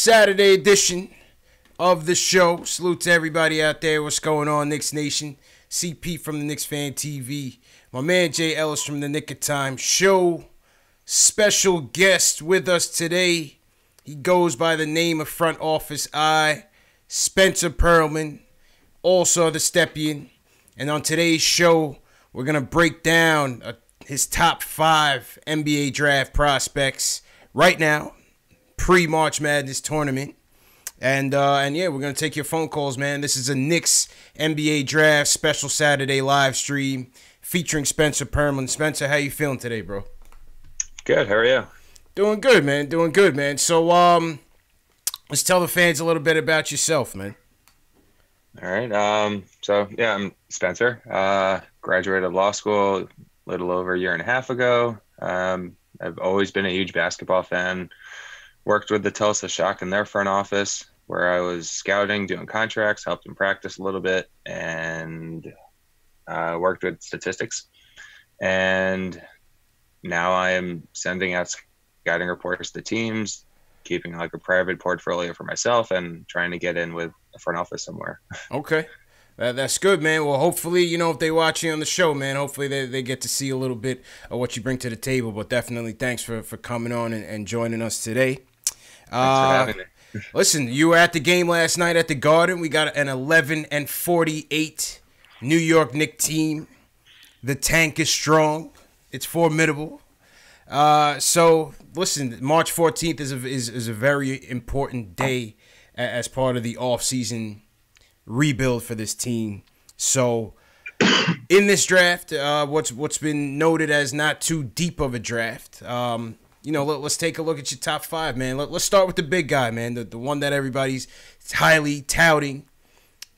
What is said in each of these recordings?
Saturday edition of the show. Salute to everybody out there. What's going on, Knicks Nation? CP from the Knicks Fan TV. My man Jay Ellis from the Nick of Time Show. Special guest with us today. He goes by the name of Front Office I, Spencer Pearlman, also the Stepien. And on today's show, we're going to break down his top 5 NBA draft prospects right now, pre-March Madness tournament. And yeah, we're going to take your phone calls, man. This is a Knicks NBA draft special Saturday live stream featuring Spencer Pearlman. Spencer, how you feeling today, bro? Good. How are you? Doing good, man. Doing good, man. So, let's tell the fans a little bit about yourself, man. All right. So yeah, I'm Spencer. Graduated law school a little over a year and a half ago. I've always been a huge basketball fan. Worked with the Tulsa Shock in their front office, where I was scouting, doing contracts, helped them practice a little bit, and worked with statistics. And now I am sending out scouting reports to teams, keeping like a private portfolio for myself, and trying to get in with a front office somewhere. Okay. That's good, man. Well, hopefully, if they watch you on the show, man, hopefully they get to see a little bit of what you bring to the table. But definitely thanks for coming on and joining us today. Thanks for having me. Listen, you were at the game last night at the Garden. We got an 11-48 New York Knicks team. The tank is strong. It's formidable. So, listen, March 14th is a very important day as part of the offseason rebuild for this team. So, in this draft, what's been noted as not too deep of a draft, let's take a look at your top 5, man. Let's start with the big guy, man, the one that everybody's highly touting.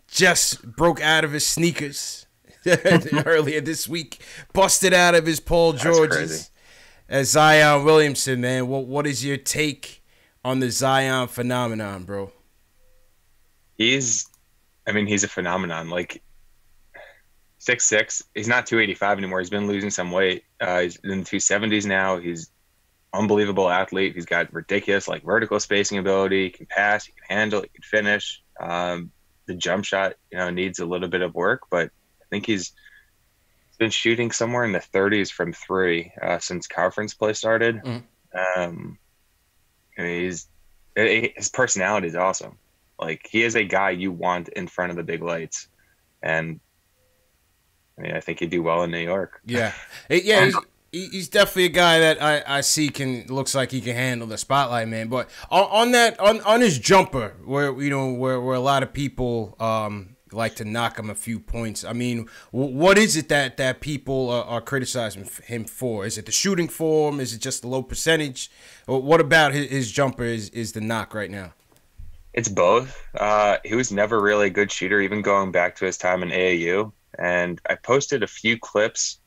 Just broke out of his sneakers earlier this week, busted out of his Paul Georges. As Zion Williamson, man. What is your take on the Zion phenomenon, bro? He's a phenomenon. Like 6'6", he's not 285 anymore. He's been losing some weight. He's in the 270s now. He's unbelievable athlete. He's got ridiculous vertical spacing ability. He can pass, he can handle, he can finish. The jump shot, needs a little bit of work, but I think he's been shooting somewhere in the 30s from 3 since conference play started. And his personality is awesome. Like, he is a guy you want in front of the big lights. And I think he'd do well in New York. Yeah. He's definitely a guy that I see looks like he can handle the spotlight, man. But on his jumper, where a lot of people like to knock him a few points. I mean, what is it that people are criticizing him for? Is it the shooting form? Is it just the low percentage? Or what about his jumper is the knock right now? It's both. He was never really a good shooter, even going back to his time in AAU. And I posted a few clips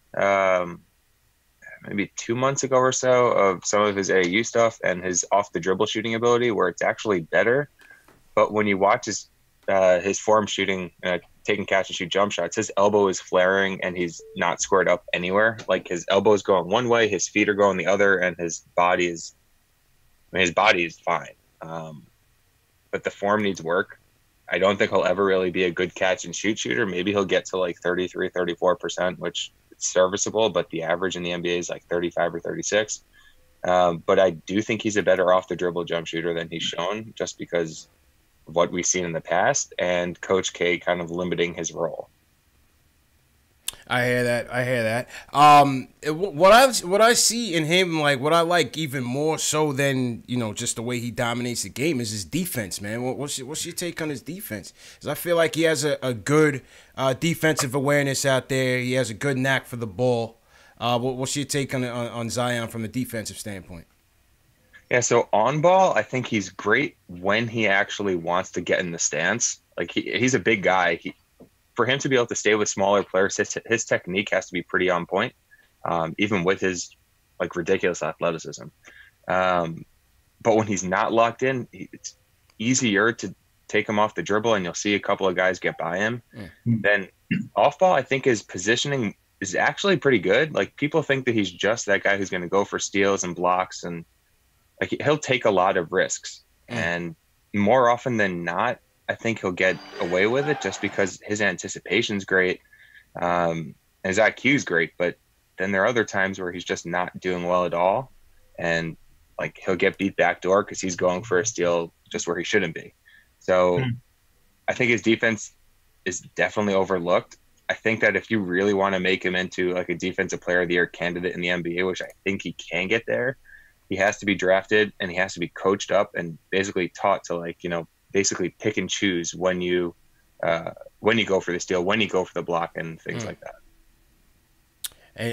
maybe 2 months ago or so of some of his AAU stuff and his off-the-dribble shooting ability, where it's actually better. But when you watch his form shooting, taking catch-and-shoot jump shots, his elbow is flaring and he's not squared up anywhere. Like, his elbow is going one way, his feet are going the other, and his body is fine. But the form needs work. I don't think he'll ever really be a good catch-and-shoot shooter. Maybe he'll get to 33, 34%, which is serviceable, but the average in the NBA is 35 or 36. But I do think he's a better off-the-dribble jump shooter than he's shown, just because of what we've seen in the past and Coach K kind of limiting his role. I hear that. What I see in him, what I like even more so than just the way he dominates the game, is his defense, man. What's your take on his defense? Because I feel like he has a good defensive awareness out there. He has a good knack for the ball. What's your take on Zion from a defensive standpoint? Yeah, so on ball, I think he's great when he actually wants to get in the stance. He's a big guy. For him to be able to stay with smaller players, his technique has to be pretty on point, even with his ridiculous athleticism. But when he's not locked in, it's easier to take him off the dribble, and you'll see a couple of guys get by him. Then off ball, I think his positioning is actually pretty good. People think that he's just that guy who's going to go for steals and blocks, and he'll take a lot of risks. And more often than not, I think he'll get away with it just because his anticipation's great, and his IQ's great. But then there are other times where he's just not doing well at all, and like he'll get beat backdoor because he's going for a steal just where he shouldn't be. So I think his defense is definitely overlooked. I think that if you really want to make him into like a defensive player of the year candidate in the NBA, which I think he can get there, he has to be drafted and he has to be coached up and basically taught to like, basically pick and choose when you go for the steal, when you go for the block and things like that.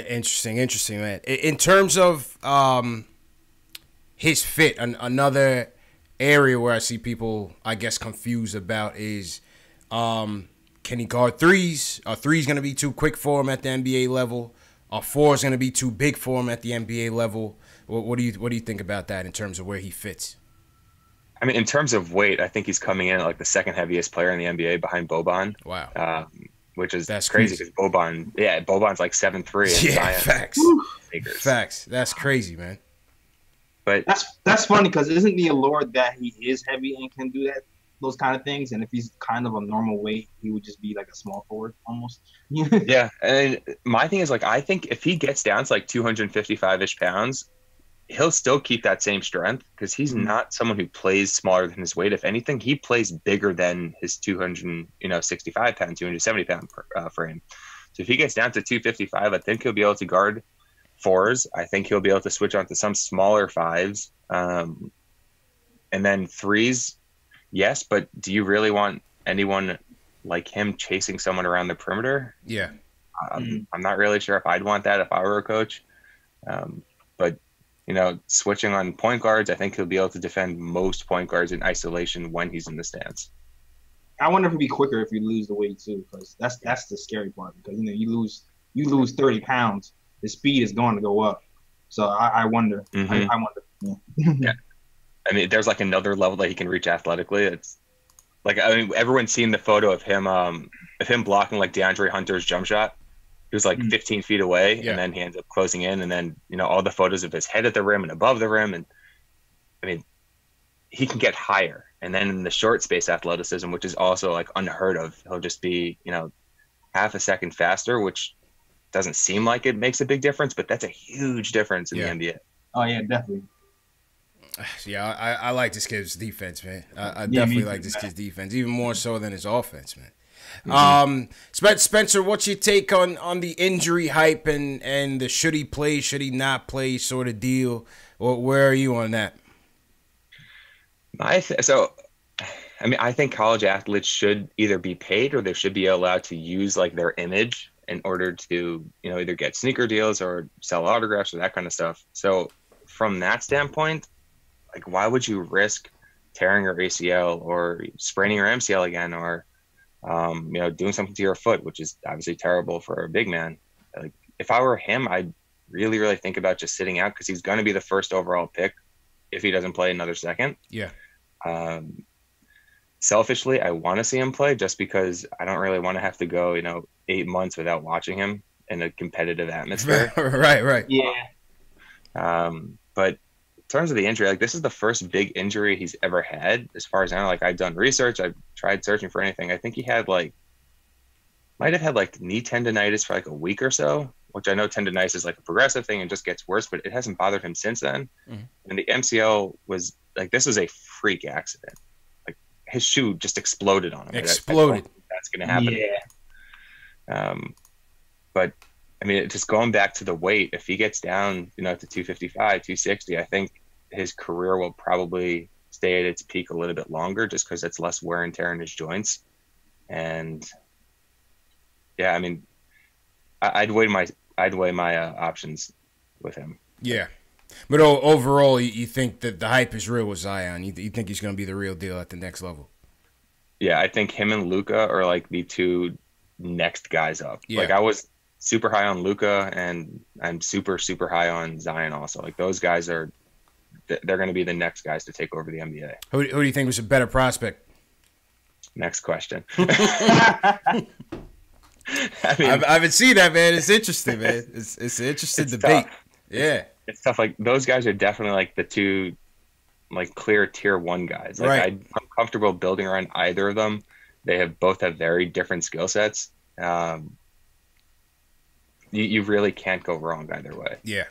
Interesting, man. In terms of his fit, another area where I see people, I guess, confused about is can he guard threes? Are threes going to be too quick for him at the NBA level? Are fours going to be too big for him at the NBA level? What do you think about that in terms of where he fits? I mean, in terms of weight, I think he's coming in at like the second heaviest player in the NBA behind Boban. Wow. That's crazy because Boban's like 7'3". Yeah, facts. Facts. That's crazy, man. But that's funny because isn't the allure that he is heavy and can do those kind of things? And if he's kind of a normal weight, he would just be like a small forward almost. Yeah, and my thing is like I think if he gets down to like 255-ish pounds, he'll still keep that same strength because he's not someone who plays smaller than his weight. If anything, he plays bigger than his 265 pound, 270 pound frame. So if he gets down to 255, I think he'll be able to guard fours. I think he'll be able to switch on to some smaller fives. And then threes, yes, but do you really want anyone like him chasing someone around the perimeter? Yeah. I'm not really sure if I'd want that if I were a coach. But switching on point guards, I think he'll be able to defend most point guards in isolation when he's in the stance. I wonder if it'd be quicker if you lose the weight too, because that's the scary part. Because you lose 30 pounds, the speed is going to go up. So I wonder. I wonder. Yeah. I mean, there's like another level that he can reach athletically. It's like everyone's seen the photo of him blocking like DeAndre Hunter's jump shot. He was like 15 feet away, and then he ends up closing in. And then, all the photos of his head at the rim and above the rim. And I mean, he can get higher. And then in the short space athleticism, which is also like unheard of, he'll just be, half a second faster, which doesn't seem like it makes a big difference, but that's a huge difference in the NBA. Oh, yeah, definitely. Yeah, I like this kid's defense, man. I definitely like this kid's defense, even more so than his offense, man. Spencer, what's your take on the injury hype and the should he play, should he not play sort of deal? Or where are you on that? I think college athletes should either be paid or they should be allowed to use like their image in order to, either get sneaker deals or sell autographs or that kind of stuff. So from that standpoint, like why would you risk tearing your ACL or spraining your MCL again or doing something to your foot, which is obviously terrible for a big man. Like if I were him, I'd really, really think about just sitting out because he's going to be the first overall pick if he doesn't play another second. Yeah. Selfishly, I want to see him play just because I don't really want to have to go, 8 months without watching him in a competitive atmosphere. Right. Yeah. But in terms of the injury, like this is the first big injury he's ever had. As far as I know, like I've done research, I've tried searching for anything. I think he might have had like knee tendonitis for like a week or so, which I know tendonitis is like a progressive thing and just gets worse, but it hasn't bothered him since then. And the MCL was like, this was a freak accident. Like his shoe just exploded on him. Exploded. That's going to happen. Yeah. But I mean, just going back to the weight, if he gets down, to 255, 260, I think his career will probably stay at its peak a little bit longer just because it's less wear and tear in his joints. And yeah, I mean, I'd weigh my options with him. Yeah. But overall, you think that the hype is real with Zion? You think he's going to be the real deal at the next level? Yeah, I think him and Luka are like the two next guys up. Yeah. Like I was super high on Luka, and I'm super, super high on Zion also. Like those guys they're going to be the next guys to take over the NBA. Who do you think was a better prospect? Next question. I haven't seen that, man. It's interesting, man. It's an interesting debate. Tough. Yeah. It's tough. Like those guys are definitely like the two like clear tier 1 guys. Like right. I'm comfortable building around either of them. They both have very different skill sets. You really can't go wrong either way. Yeah.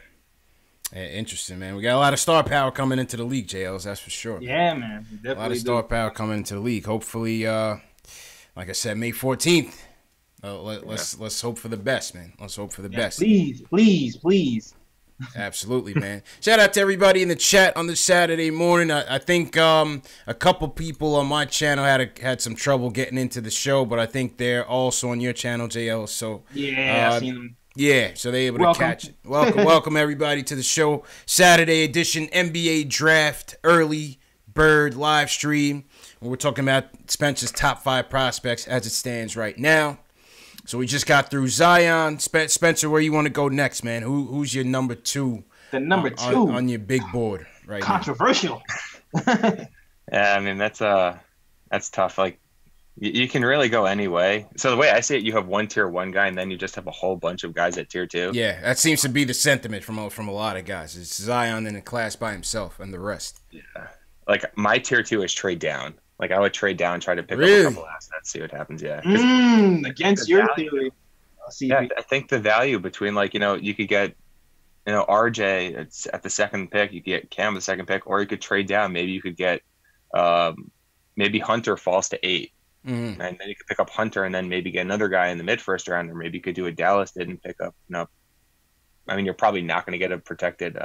Interesting, man. We got a lot of star power coming into the league, JLs, that's for sure. Yeah, man. A lot of star power coming into the league. Hopefully, like I said, May 14th. Let's hope for the best, man. Let's hope for the best. Please. Absolutely, man. Shout out to everybody in the chat on this Saturday morning. I think a couple people on my channel had some trouble getting into the show, but I think they're also on your channel, JL. So yeah, I've seen them. Yeah, so they're able to catch it. Welcome everybody to the show. Saturday edition NBA Draft Early Bird live stream. We're talking about Spencer's top 5 prospects as it stands right now. So we just got through Zion. Spencer, where you want to go next, man? Who's your number 2? The number 2 on your big board right Controversial. Yeah, I mean that's tough. Like you can really go any way. So the way I see it, you have one tier 1 guy, and then you just have a whole bunch of guys at tier 2. Yeah, that seems to be the sentiment from a lot of guys. It's Zion in a class by himself, and the rest. Yeah, like my tier 2 is trade down. Like I would trade down, try to pick up a couple assets, see what happens. Yeah, against your theory. Yeah, I think the value between you could get RJ it's at the 2nd pick, you could get Cam the 2nd pick, or you could trade down. Maybe you could get maybe Hunter falls to 8. And then you could pick up Hunter and then maybe get another guy in the mid-first round, or maybe you could do what Dallas did and pick up. I mean, you're probably not going to get a protected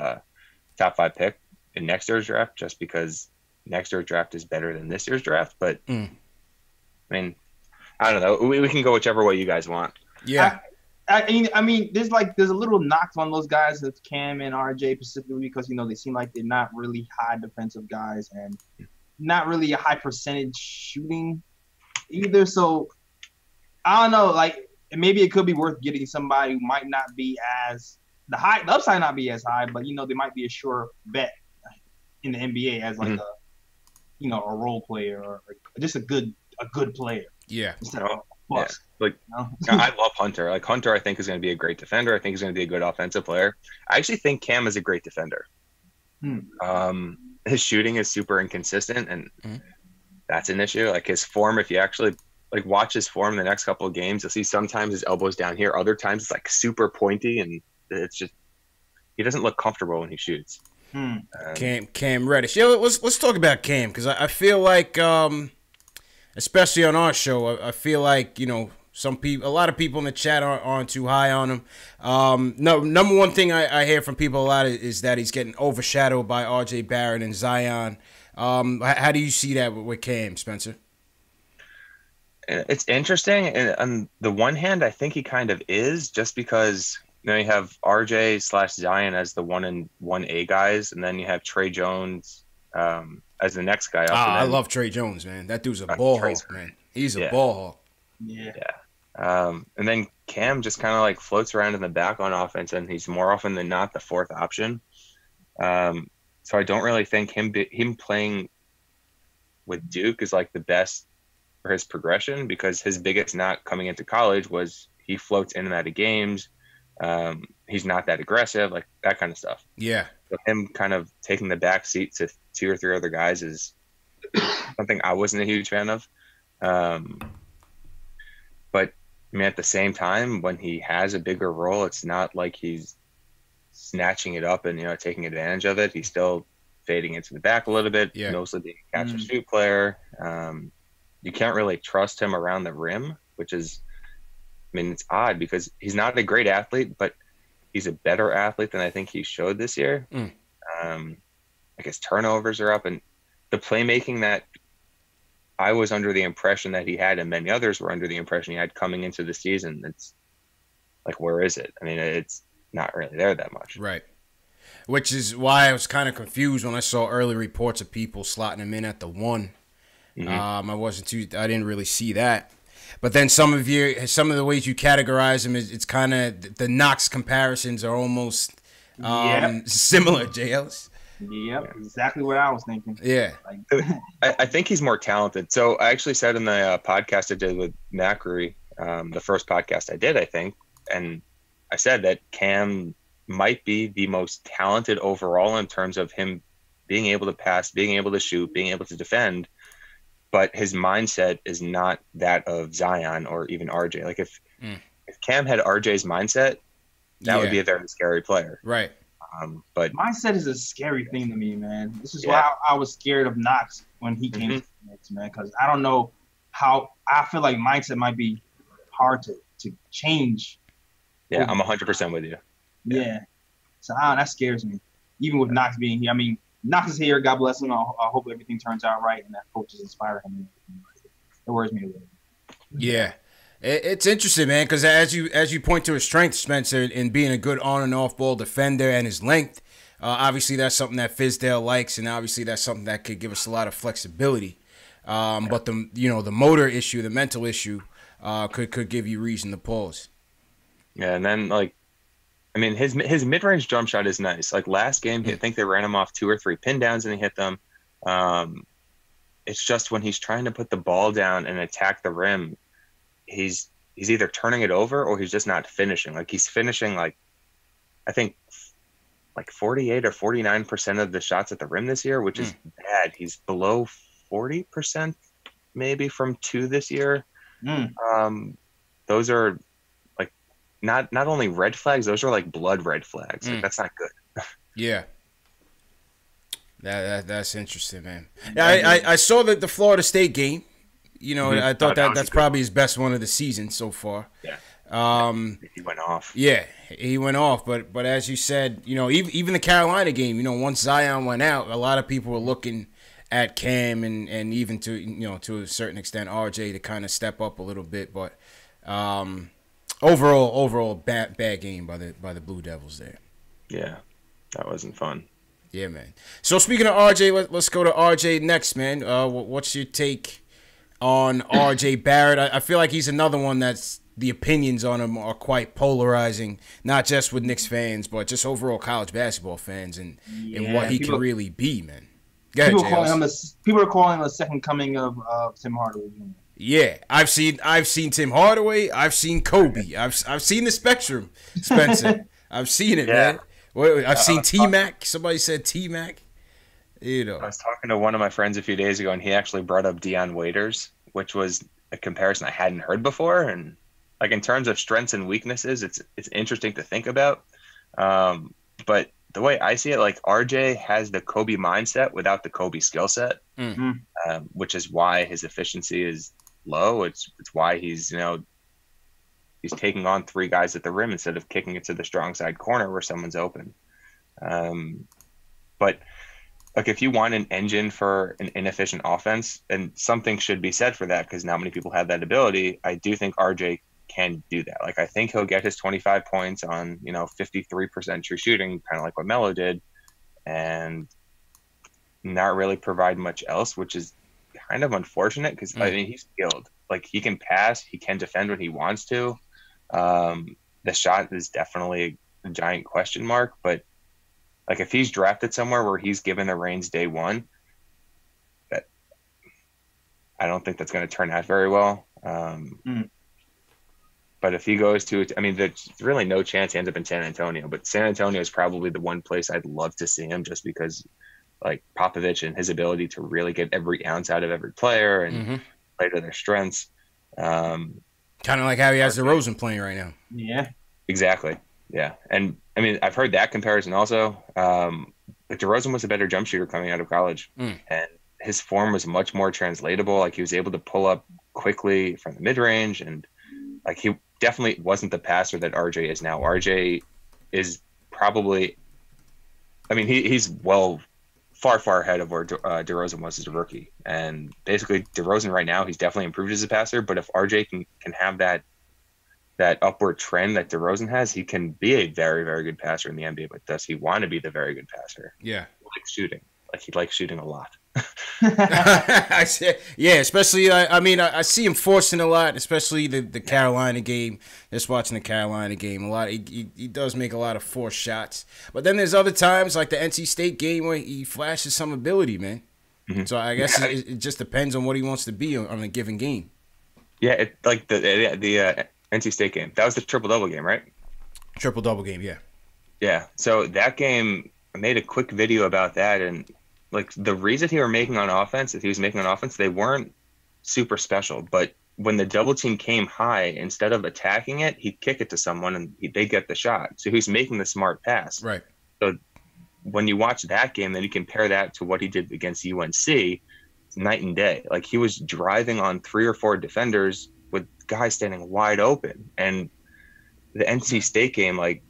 top 5 pick in next year's draft just because next year's draft is better than this year's draft. But I mean, I don't know. We can go whichever way you guys want. Yeah. I mean, there's a little knocks on those guys, with Cam and RJ specifically, because they seem like they're not really high defensive guys and not really a high percentage shooting either. So I don't know, like maybe it could be worth getting somebody who might not be as the upside not be as high, but they might be a sure bet in the NBA as like a role player or just a good player. Yeah. Instead of a bust. Yeah. Like I love Hunter. Like Hunter, I think is going to be a great defender. I think he's going to be a good offensive player. I actually think Cam is a great defender. His shooting is super inconsistent, and that's an issue. Like his form, if you actually watch his form the next couple of games, you'll see sometimes his elbow's down here, other times it's like super pointy, and it's just he doesn't look comfortable when he shoots. Cam Reddish. Yeah, let's talk about Cam, because I feel like, especially on our show, I feel like a lot of people in the chat aren't too high on him. No, number one thing I hear from people a lot is that he's getting overshadowed by R.J. Barrett and Zion. How do you see that with Cam, Spencer? It's interesting, and on the one hand, I think he kind of is, just because you have RJ/Zion as the 1 and 1A guys, and then you have Trey Jones as the next guy up. I love Trey Jones, man. That dude's a ball hawk, man. He's a ball hawk. Yeah. And then Cam just kind of floats around in the back on offense, and he's more often than not the 4th option. So I don't really think him playing with Duke is the best for his progression, because his biggest knock coming into college was he floats in and out of games. He's not that aggressive, that kind of stuff. Yeah. So him kind of taking the back seat to 2 or 3 other guys is something I wasn't a huge fan of. But I mean, at the same time, when he has a bigger role, it's not like he's snatching it up and taking advantage of it. He's still fading into the back a little bit, mostly being a catch and shoot player. You can't really trust him around the rim, which is, I mean, it's odd because he's not a great athlete, but he's a better athlete than I think he showed this year. His turnovers are up, and the playmaking that I was under the impression that he had, and many others were under the impression he had coming into the season, it's where is it? I mean, it's not really there that much. Right. Which is why I was kind of confused when I saw early reports of people slotting him in at the 1. I didn't really see that. But then some of the ways you categorize him, it's kind of the Knox comparisons are almost similar, JLs. Yep, exactly what I was thinking. Yeah. I think he's more talented. So I actually said in the podcast I did with Macri, the first podcast I did, I think, and I said that Cam might be the most talented overall in terms of him being able to pass, being able to shoot, being able to defend. but his mindset is not that of Zion or even RJ. Like if Cam had RJ's mindset, that would be a very scary player. Right. But mindset is a scary thing to me, man. This is why I was scared of Knox when he came to the Knicks, man, because I don't know how. I feel like mindset might be hard to change. Yeah, I'm 100% with you. Yeah. So that scares me. Even with Knox being here. I mean, Knox is here. God bless him. I hope everything turns out right and that coaches inspire him. It worries me a little bit. Yeah. It's interesting, man, because as you point to his strengths, Spencer, in being a good on and off ball defender and his length, obviously that's something that Fizdale likes, and obviously that's something that could give us a lot of flexibility. But the motor issue, the mental issue, could give you reason to pause. Yeah, and then his mid-range jump shot is nice. Like last game, I think they ran him off 2 or 3 pin downs and he hit them. It's just when he's trying to put the ball down and attack the rim, he's either turning it over or he's just not finishing. Like he's finishing I think 48 or 49% of the shots at the rim this year, which is bad. He's below 40% maybe from 2 this year. Those are not only red flags, those are like blood red flags. Like that's not good. Yeah. That's interesting, man. Yeah, I saw the Florida State game. I thought that's probably his best one of the season so far. Yeah. He went off. Yeah, he went off. But as you said, even the Carolina game, once Zion went out, a lot of people were looking at Cam and even to a certain extent RJ to kind of step up a little bit. But overall bad game by the Blue Devils there. Yeah, that wasn't fun. Yeah, man. So speaking of RJ, let's go to RJ next, man. What's your take on RJ Barrett? I feel like he's another one that's the opinions on him are quite polarizing, not just with Knicks fans, but just overall college basketball fans and what he can really be, man. Go ahead, people are calling him the second coming of Tim Hardaway Jr. Yeah, I've seen Tim Hardaway. I've seen Kobe. I've seen the spectrum, Spencer. I've seen it, man. I've seen T-Mac. Somebody said T-Mac. I was talking to one of my friends a few days ago, and he actually brought up Dion Waiters, which was a comparison I hadn't heard before. And in terms of strengths and weaknesses, it's interesting to think about. But the way I see it, RJ has the Kobe mindset without the Kobe skill set, which is why his efficiency is low. It's why he's taking on 3 guys at the rim instead of kicking it to the strong side corner where someone's open. But if you want an engine for an inefficient offense, and something should be said for that because not many people have that ability, I do think RJ can do that. I think he'll get his 25 points on 53% true shooting, kind of like what Melo did, and not really provide much else, which is kind of unfortunate because he's skilled. He can pass, he can defend when he wants to. The shot is definitely a giant question mark, but if he's drafted somewhere where he's given the reins day one, that I don't think that's going to turn out very well. But if he goes to, there's really no chance he ends up in San Antonio, but San Antonio is probably the one place I'd love to see him just because Popovich and his ability to really get every ounce out of every player and play to their strengths. Kind of like how he has DeRozan playing right now. Yeah, exactly. Yeah. And I've heard that comparison also. But DeRozan was a better jump shooter coming out of college and his form was much more translatable. He was able to pull up quickly from the mid range and he definitely wasn't the passer that RJ is now. RJ is probably, he's far ahead of where DeRozan was as a rookie. And basically DeRozan right now, he's definitely improved as a passer, but if RJ can have that upward trend that DeRozan has, he can be a very, very good passer in the NBA, but does he want to be the very good passer? Yeah. He likes shooting. He likes shooting a lot. I said, yeah, especially, I see him forcing a lot, especially the Carolina game. Just watching the Carolina game a lot. He does make a lot of forced shots. But then there's other times, like the NC State game, where he flashes some ability, man. So I guess it just depends on what he wants to be on a given game. Yeah, the NC State game. That was the triple-double game, right? Triple-double game, yeah. Yeah, so that game, I made a quick video about that, and the reads that he was making on offense, they weren't super special. But when the double team came high, instead of attacking it, he'd kick it to someone and they get the shot. So he's making the smart pass. Right. So when you watch that game, then you compare that to what he did against UNC, it's night and day. Like, he was driving on 3 or 4 defenders with guys standing wide open. And the NC State game, like,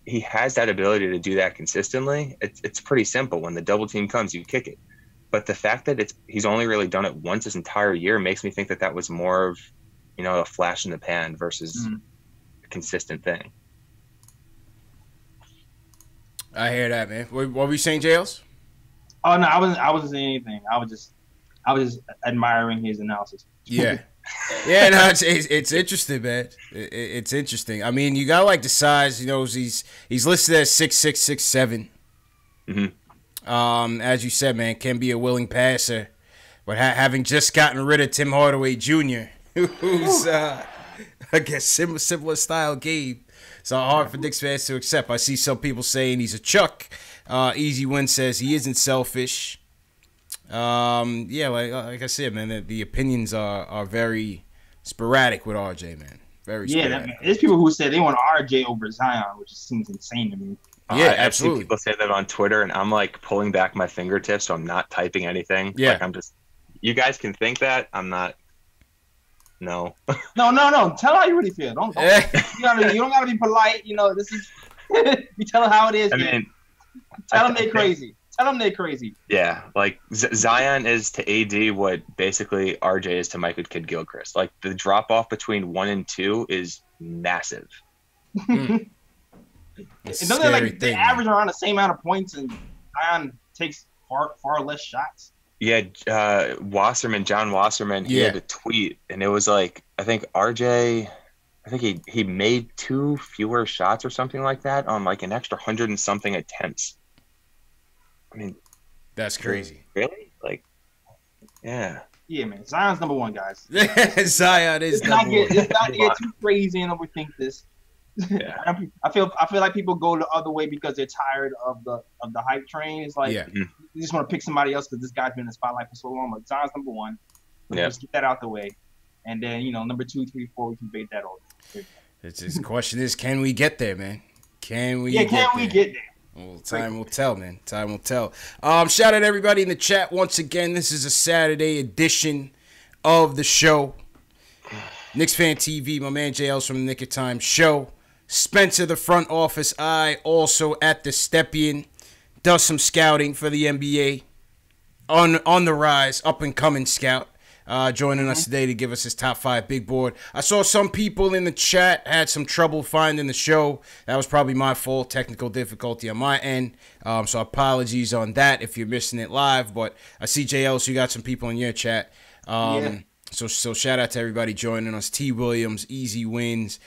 he has that ability to do that consistently. It's pretty simple. When the double team comes, you kick it. But the fact that he's only really done it once this entire year makes me think that was more of, a flash in the pan versus a consistent thing. I hear that, man. What were you saying, Jails? Oh no, I wasn't saying anything. I was just admiring his analysis. Yeah. Yeah, no, it's interesting, man. It's interesting. I mean, you got like the size. He's listed as 6'6", 6'7". Mm-hmm. As you said, man, can be a willing passer, but having just gotten rid of Tim Hardaway Jr., who's I guess similar style game, so hard for Knicks fans to accept. I see some people saying he's a Chuck. Easy Win says he isn't selfish. Yeah, like I said, man, the opinions are very sporadic with RJ, man. Very sporadic. There's people who say they want RJ over Zion, which seems insane to me. Yeah, absolutely. People say that on Twitter, and I'm like pulling back my fingertips, so I'm not typing anything. Yeah, like, I'm just. You guys can think that. I'm not. No. No. Tell how you really feel. Don't you don't gotta be polite. This is. You tell them how it is. I mean, tell them they're crazy. Tell them they're crazy. Yeah, like Zion is to AD what basically RJ is to Michael Kidd-Gilchrist. Like, the drop off between 1 and 2 is massive. It doesn't like they average around the same amount of points, and Zion takes far less shots. Yeah, John Wasserman, he had a tweet, and it was like, I think RJ, he made 2 fewer shots or something like that on like an extra 100 and something attempts. I mean, that's crazy. Really? Like, yeah. Yeah, man. Zion's number 1, guys. Zion is number 1. Let's not get too crazy and overthink this. Yeah. I feel like people go the other way because they're tired of the hype train. It's like you just want to pick somebody else because this guy's been in the spotlight for so long. But Zion's number 1. Just get that out the way, and then number 2, 3, 4, we can debate that all day. The question is, can we get there, man? Can we? Yeah, can we get there? Well, time will tell, man. Time will tell. Shout out to everybody in the chat once again. This is a Saturday edition of the show. KnicksFanTV, my man JL's from the Nick of Time show. Spencer, the front office eye, also at the Stepien, does some scouting for the NBA. On the rise, up and coming scout. Joining us today to give us his top 5 big board. I saw some people in the chat had some trouble finding the show. That was probably my fault, technical difficulty on my end. So apologies on that if you're missing it live. But I see JL, so you got some people in your chat. So shout out to everybody joining us. T. Williams, Easy Wins,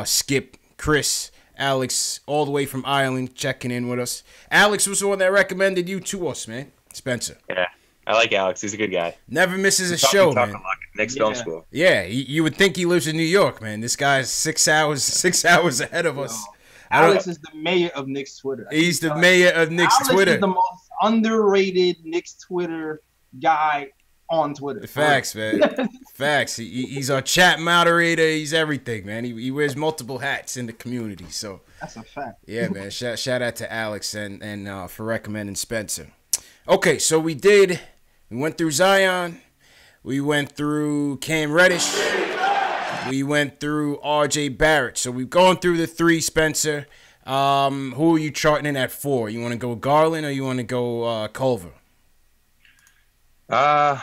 Skip, Chris, Alex, all the way from Ireland, checking in with us. Alex was the one that recommended you to us, man. Spencer. Yeah. I like Alex. He's a good guy. Never misses a show, man. Knicks Film School. Yeah, you would think he lives in New York, man. This guy's 6 hours ahead of us. Alex is the mayor of Knicks Twitter. He's the mayor of Knicks Twitter. Alex is the most underrated Knicks Twitter guy on Twitter. Facts, man. Facts. He's our chat moderator. He's everything, man. He wears multiple hats in the community. So that's a fact. Yeah, man. Shout out to Alex and for recommending Spencer. Okay, so we went through Zion. We went through Cam Reddish. We went through R.J. Barrett. So we've gone through the 3, Spencer. Who are you charting in at 4? You want to go Garland or you want to go Culver? I'm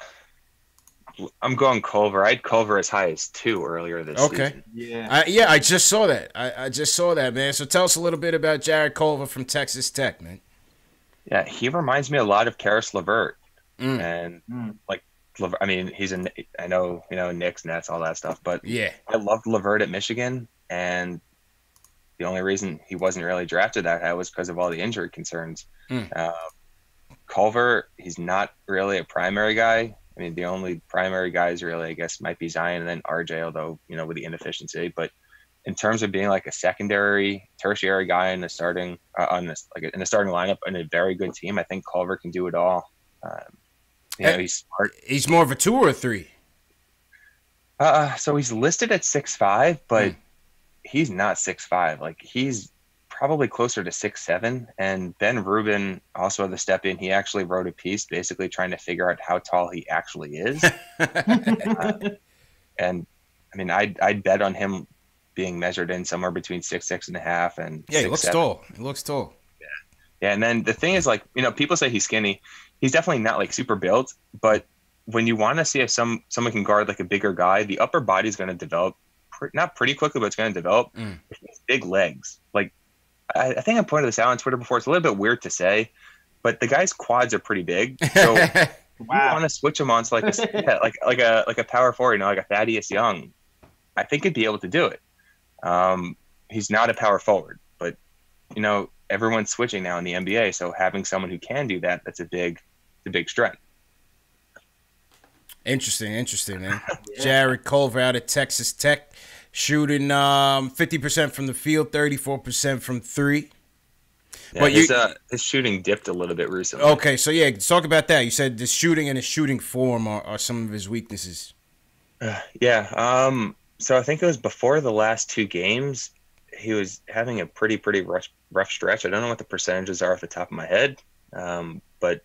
going Culver. I had Culver as high as 2 earlier this season. Yeah. I just saw that. I just saw that, man. So tell us a little bit about Jared Culver from Texas Tech, man. Yeah, he reminds me a lot of Karis LeVert. And like, I mean, I know, Knicks, Nets, all that stuff, but yeah, I loved LeVert at Michigan, and the only reason he wasn't really drafted that high was because of all the injury concerns. Culver, he's not really a primary guy. I mean, the only primary guys really, I guess, might be Zion and then RJ, although, with the inefficiency. But in terms of being like a secondary, tertiary guy in the starting in the starting lineup in a very good team, I think Culver can do it all. He's smart. He's more of a 2 or a 3. So he's listed at 6'5", but he's not 6'5". Like he's probably closer to 6'7". And Ben Rubin also had the step in. He actually wrote a piece basically trying to figure out how tall he actually is. And I mean, I'd bet on him being measured in somewhere between 6'6.5" and yeah, 6'7". he looks tall. He looks tall. Yeah, and then the thing is, like, you know, people say he's skinny. He's definitely not like super built, but when you want to see if someone can guard like a bigger guy, the upper body is going to develop not pretty quickly, but it's going to develop with big legs. Like I think I pointed this out on Twitter before. It's a little bit weird to say, but the guy's quads are pretty big. So if you want to switch him on to like a power forward, you know, like a Thaddeus Young, I think he'd be able to do it. He's not a power forward, but you know, everyone's switching now in the NBA, so having someone who can do that, that's a big strength. Interesting, man. Yeah. Jared Culver out of Texas Tech, shooting 50% from the field, 34% from three. Yeah, but his shooting dipped a little bit recently. Okay, so yeah, let's talk about that. You said the shooting and his shooting form are some of his weaknesses. So I think it was before the last two games, he was having a pretty rough stretch. I don't know what the percentages are off the top of my head, but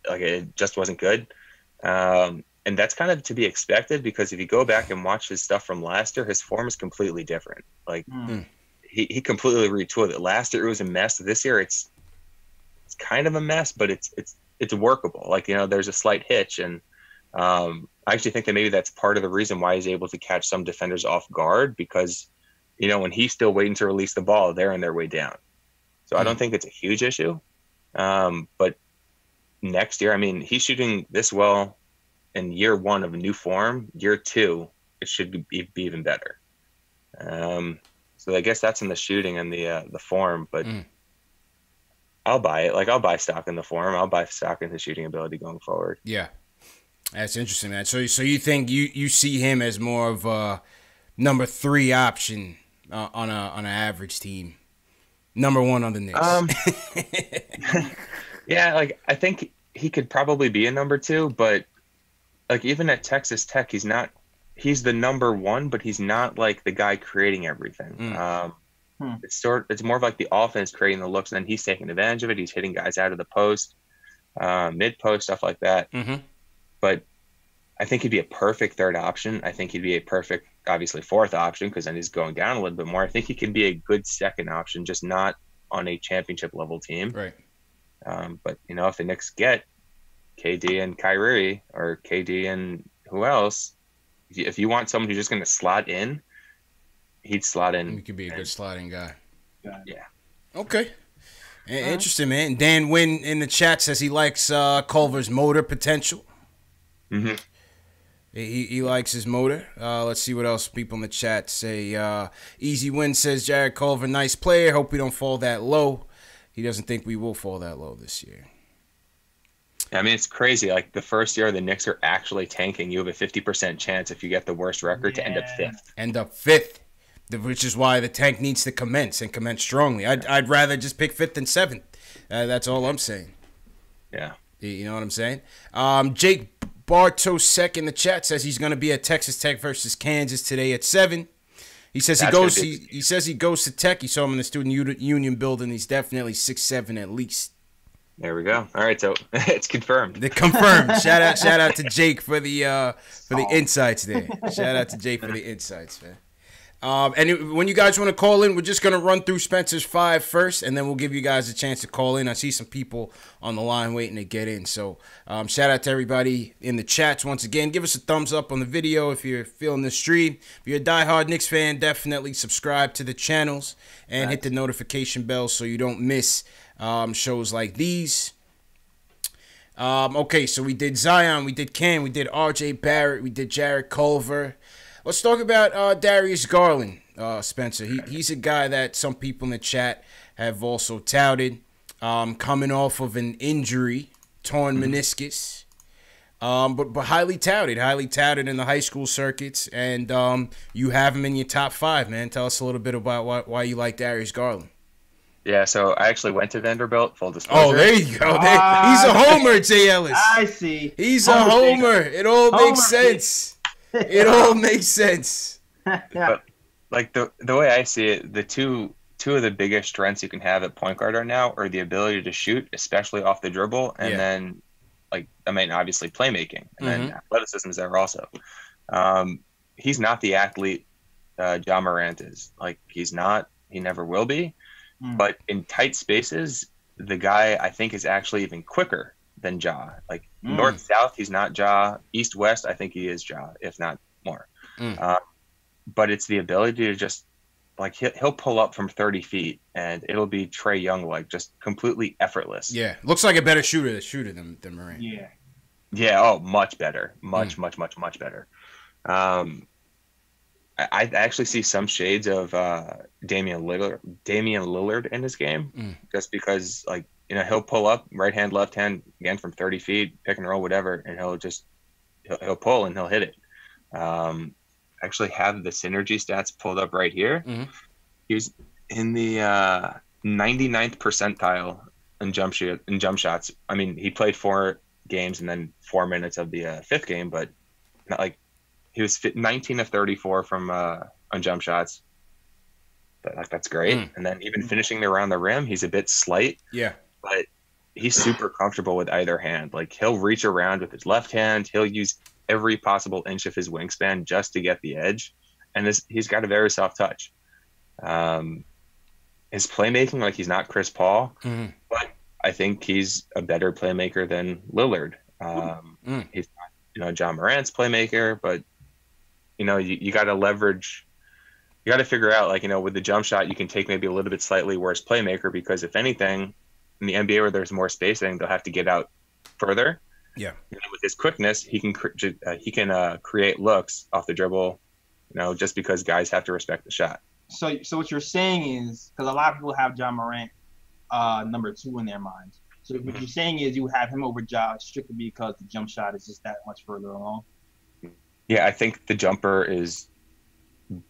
like it just wasn't good. And that's kind of to be expected because if you go back and watch his stuff from last year, his form is completely different. Like he completely retooled it. Last year it was a mess. This year it's kind of a mess, but it's workable. Like, you know, there's a slight hitch, and I actually think that maybe that's part of the reason why he's able to catch some defenders off guard because, you know, when he's still waiting to release the ball, they're on their way down. So I don't think it's a huge issue. But next year, I mean, he's shooting this well in year one of a new form. Year two, it should be even better. So I guess that's in the shooting and the form, but I'll buy it. Like, I'll buy stock in the form. I'll buy stock in his shooting ability going forward. Yeah. That's interesting, man. So you think you see him as more of a number 3 option on an average team, number 1 on the Knicks? Yeah, like I think he could probably be a number 2, but like even at Texas Tech, he's the number 1, but he's not like the guy creating everything. It's more of like the offense creating the looks, and then he's taking advantage of it. He's hitting guys out of the post, mid post, stuff like that. But I think he'd be a perfect 3rd option. I think he'd be a perfect, obviously, 4th option because then he's going down a little bit more. I think he could be a good 2nd option, just not on a championship level team. Right. But, you know, if the Knicks get KD and Kyrie or KD and who else, if you want someone who's just going to slot in, he'd slot in. He could be a good slotting guy. Yeah. Okay. Interesting, man. Dan Wynn in the chat says he likes Culver's motor potential. He likes his motor. Let's see what else people in the chat say. Easy Win says Jared Culver, nice player. Hope we don't fall that low. He doesn't think we will fall that low this year. I mean, it's crazy. Like the first year the Knicks are actually tanking, you have a 50% chance if you get the worst record to end up 5th. Which is why the tank needs to commence and commence strongly. I'd rather just pick 5th than 7th. That's all I'm saying. Yeah. You know what I'm saying? Jake Bartosek in the chat says he's going to be at Texas Tech versus Kansas today at 7. He says he says he goes to Tech. He saw him in the student union building. He's definitely 6'7" at least. There we go. All right, so it's confirmed. They're confirmed. Shout out to Jake for the insights there. Shout out to Jake for the insights, man. And when you guys want to call in, we're just going to run through Spencer's 5 first, and then we'll give you guys a chance to call in. I see some people on the line waiting to get in. So shout out to everybody in the chats once again. Give us a thumbs up on the video if you're feeling the stream. If you're a diehard Knicks fan, definitely subscribe to the channels and hit the notification bell so you don't miss shows like these. Okay, so we did Zion, we did Cam, we did RJ Barrett, we did Jared Culver. Let's talk about Darius Garland, Spencer. He's a guy that some people in the chat have also touted, coming off of an injury, torn meniscus, but highly touted in the high school circuits, and you have him in your top 5, man. Tell us a little bit about why you like Darius Garland. Yeah, so I actually went to Vanderbilt, full disclosure. Oh, there you go. He's a homer, Jay Ellis. I see. He's a homer. It all makes sense. It all makes sense. Yeah. But like the way I see it, the two of the biggest strengths you can have at point guard right now are the ability to shoot, especially off the dribble, and Yeah. then obviously playmaking, and then athleticism is there also. He's not the athlete John Morant is. Like he's not. He never will be. But in tight spaces, the guy I think is actually even quicker than Ja. Like north south, he's not Ja. East west, I think he is Ja, if not more. But it's the ability to just like he'll pull up from 30 feet and it'll be Trae Young like just completely effortless. Yeah, looks like a better shooter than Morant. Yeah. Yeah. Oh, much better. Much better. I actually see some shades of Damian Lillard in his game, just because he'll pull up right hand, left hand again from 30 feet, pick and roll, whatever, and he'll pull and he'll hit it. Actually have the synergy stats pulled up right here. He's in the 99th percentile in jump shots. I mean, he played 4 games and then 4 minutes of the 5th game, but not like. He was 19 of 34 from on jump shots. That's great. And then even finishing around the rim, he's a bit slight. Yeah. But he's super comfortable with either hand. Like he'll reach around with his left hand. He'll use every possible inch of his wingspan just to get the edge. And he's got a very soft touch. His playmaking, like he's not Chris Paul, but I think he's a better playmaker than Lillard. He's not, John Morant's playmaker, but you got to leverage. You got to figure out, with the jump shot, you can take maybe a little bit slightly worse playmaker because if anything, in the NBA where there's more spacing, they'll have to get out further. Yeah. And with his quickness, he can create looks off the dribble, just because guys have to respect the shot. So what you're saying is, because a lot of people have John Morant number 2 in their minds. So what you're saying is you have him over Ja strictly because the jump shot is just that much further along. Yeah, I think the jumper is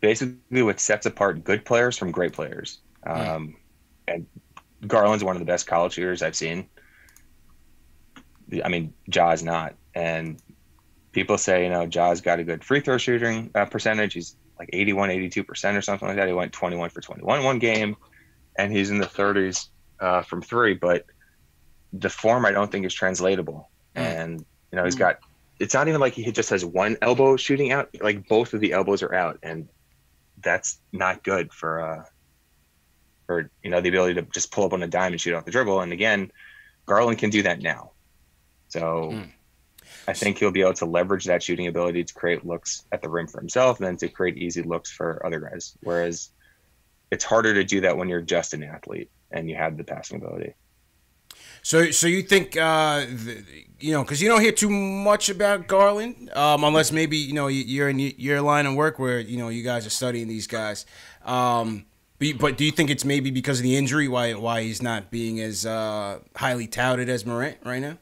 basically what sets apart good players from great players. And Garland's one of the best college shooters I've seen. I mean, Ja's not. And people say, Ja's got a good free throw shooting percentage. He's like 81, 82% or something like that. He went 21 for 21 one game, and he's in the 30s from 3. But the form I don't think is translatable. And, he's got – it's not even like he just has one elbow shooting out. Like both of the elbows are out, and that's not good for the ability to just pull up on a dime and shoot off the dribble. And again, Garland can do that now. So I think he'll be able to leverage that shooting ability to create looks at the rim for himself and then to create easy looks for other guys. Whereas it's harder to do that when you're just an athlete and you have the passing ability. So you think, because you don't hear too much about Garland, unless maybe, you're in your line of work where, you guys are studying these guys. But do you think it's maybe because of the injury why he's not being as highly touted as Morant right now?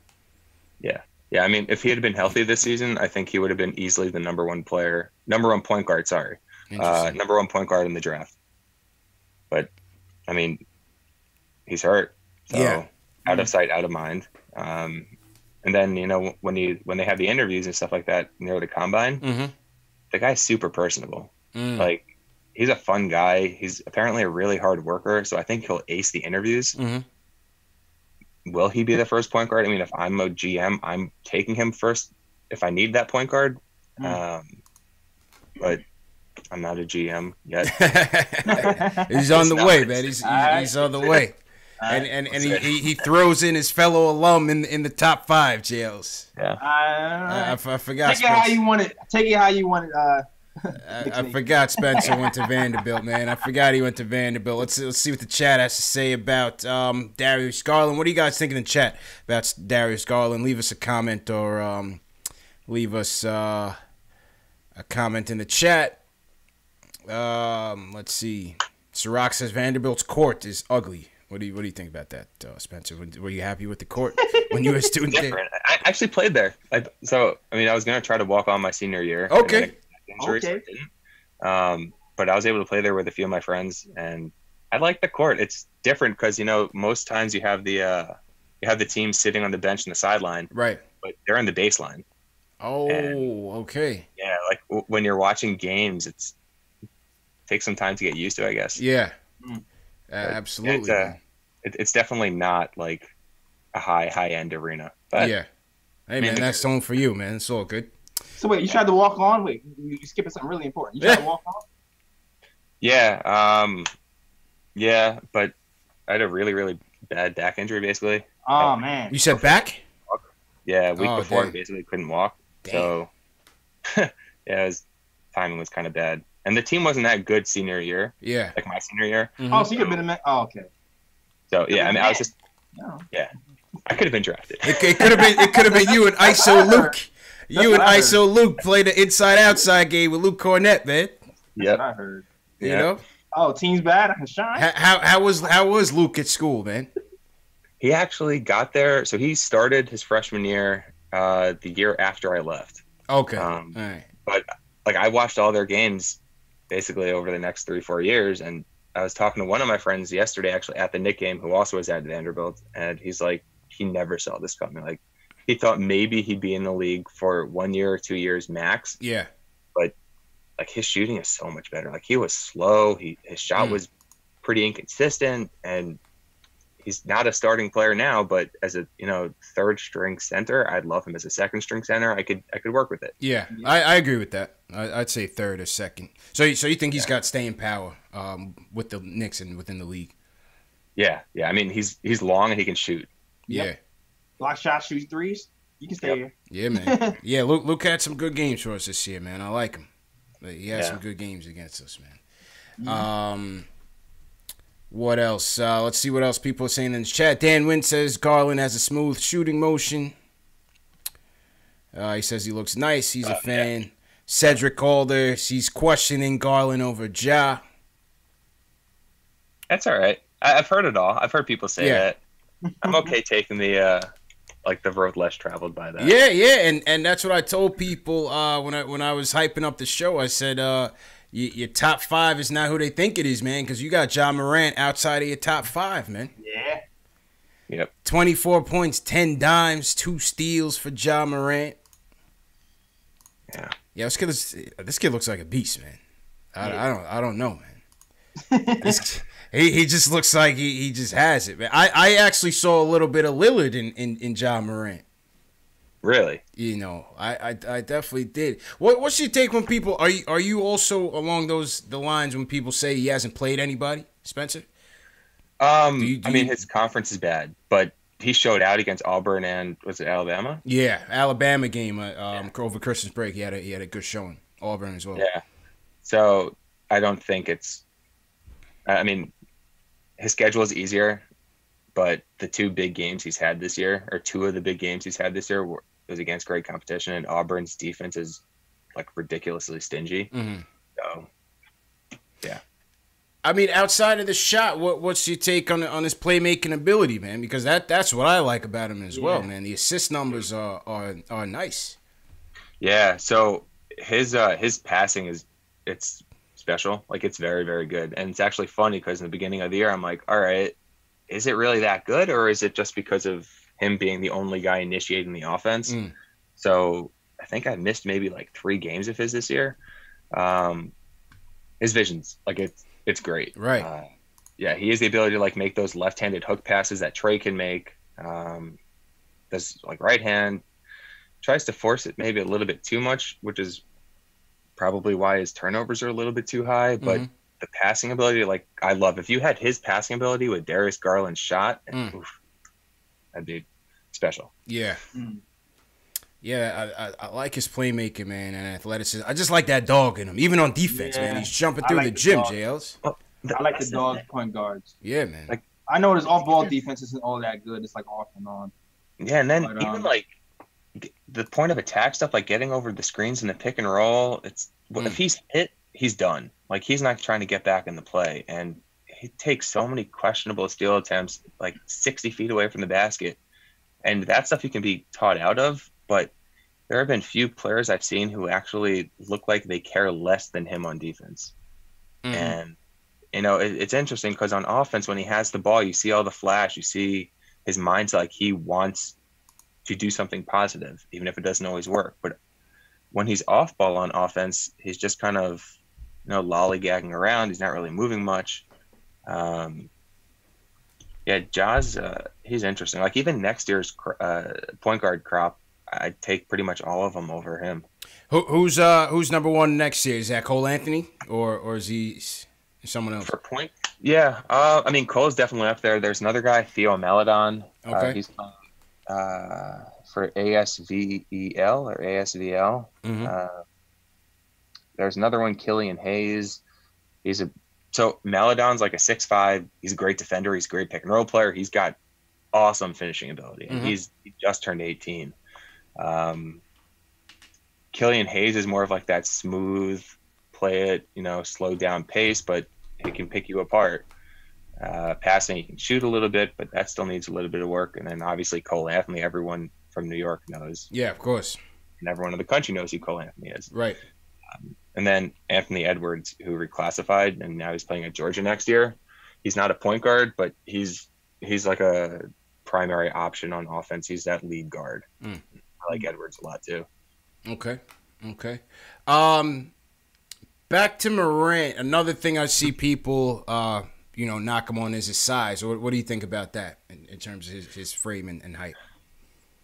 Yeah. Yeah, I mean, if he had been healthy this season, I think he would have been easily the number one point guard, number one point guard in the draft. But, I mean, he's hurt. So. Yeah. Out of sight, out of mind. And then, when they have the interviews and stuff like that near the combine, the guy's super personable. Like, he's a fun guy. He's apparently a really hard worker, so I think he'll ace the interviews. Will he be the first point guard? I mean, if I'm a GM, I'm taking him first if I need that point guard. But I'm not a GM yet. He's on the way, man. He's on the way. And he throws in his fellow alum in the top 5 jails. Yeah. I forgot. Take it how you want it. Take it how you want it. I forgot Spencer went to Vanderbilt, man. I forgot he went to Vanderbilt. Let's see what the chat has to say about Darius Garland. What do you guys think in the chat about Darius Garland? Leave us a comment or leave us a comment in the chat. Let's see. Ciroc says Vanderbilt's court is ugly. What do you think about that, Spencer? Were you happy with the court when you were a student there? I actually played there. I was going to try to walk on my senior year. Okay. Injury, so I didn't. But I was able to play there with a few of my friends, and I like the court. It's different because most times you have the team sitting on the bench in the sideline, right? But they're in the baseline, Oh, okay. Yeah, like when you're watching games, it takes some time to get used to, I guess. Yeah, Mm. absolutely, man. It's definitely not like a high end arena, but Yeah. Hey, I mean, man, that's the one for you, man. It's all good. So wait, you tried to walk on? Wait, you skipping something really important. You tried to walk on? yeah, yeah, but I had a really bad back injury basically. Oh man. You said back? Yeah, week Oh, before I damn. basically couldn't walk. Damn. So yeah, timing was kind of bad. And the team wasn't that good senior year, Yeah. like my senior year. Mhm. Oh, so you could have been a man. Oh, okay. So yeah, I mean, I was just No. I could have been drafted. It could have been you and ISO Luke. You and ISO Luke played the inside-outside game with Luke Cornett, man. That's Yep. what I heard. You Yeah. know? Oh, team's bad. I can shine. How was Luke at school, man? He actually got there. So he started his freshman year, the year after I left. Okay. Um, All right. But like I watched all their games basically over the next 3-4 years, and I was talking to one of my friends yesterday, actually at the Knick game, who also was at Vanderbilt, and he's like, he never saw this coming. Like he thought maybe he'd be in the league for 1 year or 2 years max. Yeah. Like his shooting is so much better. Like he was slow. His shot was pretty inconsistent, and he's not a starting player now. But as a third string center, I'd love him as a second string center. I could work with it. Yeah. I agree with that. I'd say third or second. So you think he's got staying power with the Knicks and within the league? Yeah. I mean, he's long and he can shoot. Yep. Yeah. Block shots, shoot threes. You can stay Yep. here. Yeah, man. Yeah, Luke had some good games for us this year, man. I like him. He had Yeah. some good games against us, man. What else? Let's see what else people are saying in the chat. Dan Wynn says Garland has a smooth shooting motion. He says he looks nice. He's a fan. Yeah. Cedric Calder, he's questioning Garland over Ja. That's all right. I've heard it all. I've heard people say that. I'm okay taking the the road less traveled by that. Yeah, and that's what I told people when I was hyping up the show. I said, your top 5 is not who they think it is, man, because you got Ja Morant outside of your top 5, man. Yeah. Yep. 24 points, 10 dimes, 2 steals for Ja Morant. Yeah. Yeah, this kid looks like a beast, man. I don't know, man. He just looks like he just has it, man. I actually saw a little bit of Lillard in Ja Morant. Really? I definitely did. What's your take when people are you also along the lines when people say he hasn't played anybody, Spencer? I mean, his conference is bad, but he showed out against Auburn and was it Alabama? Yeah, Alabama game over Christmas break. He had a good showing. Auburn as well. Yeah. So I don't think it's. I mean, his schedule is easier, but the 2 big games he's had this year, or 2 of the big games he's had this year, was against great competition, and Auburn's defense is like ridiculously stingy. Mm-hmm. So, yeah. I mean, outside of the shot, what's your take on his playmaking ability, man? Because that's what I like about him as well, man. The assist numbers are nice. Yeah. So his passing it's special. Like it's very, very good, and it's actually funny because in the beginning of the year, I'm like, all right, is it really that good, or is it just because of him being the only guy initiating the offense? So I think I missed maybe like 3 games of his this year. His vision's like it's great. Right. Yeah, he has the ability to like make those left-handed hook passes that Trey can make. Does like right hand, tries to force it maybe a little bit too much, which is probably why his turnovers are a little bit too high. But the passing ability, like I love. If you had his passing ability with Darius Garland's shot, that'd be special. Yeah. Yeah, I like his playmaking, man, and athleticism. I just like that dog in him, even on defense, man. He's jumping through the gym, JLs. I like the dog point guards. Yeah, man. Like I know his off-ball defense isn't all that good. It's like off and on. Yeah, and then even like the point of attack stuff, like getting over the screens and the pick and roll. It's if he's hit, he's done. Like he's not trying to get back in the play, and he takes so many questionable steal attempts, like 60 feet away from the basket, and that stuff you can be taught out of. But there have been few players I've seen who actually look like they care less than him on defense. And, it's interesting because on offense, when he has the ball, you see all the flash. You see his mind's like he wants to do something positive, even if it doesn't always work. But when he's off ball on offense, he's just kind of, lollygagging around. He's not really moving much. Yeah, Jaws, he's interesting. Like even next year's point guard crop, I'd take pretty much all of them over him. Who's number one next year? Is that Cole Anthony or is he someone else? For point? Yeah. I mean, Cole's definitely up there. There's another guy, Theo Maledon. Okay. He's playing for ASVEL or ASVL. Mm-hmm. There's another one, Killian Hayes. So Maledon's like a 6'5". He's a great defender. He's a great pick and roll player. He's got awesome finishing ability, and he just turned 18. Killian Hayes is more of like that smooth, play it, slow down pace, but he can pick you apart. Passing, he can shoot a little bit, but that still needs a little bit of work. And then obviously Cole Anthony, everyone from New York knows. Yeah, of course. And everyone in the country knows who Cole Anthony is. Right. And then Anthony Edwards, who reclassified, and now he's playing at Georgia next year. He's not a point guard, but he's like a primary option on offense. He's that lead guard. I like Edwards a lot too. Okay. Back to Morant. Another thing I see people, knock him on is his size. What do you think about that in terms of his frame and height?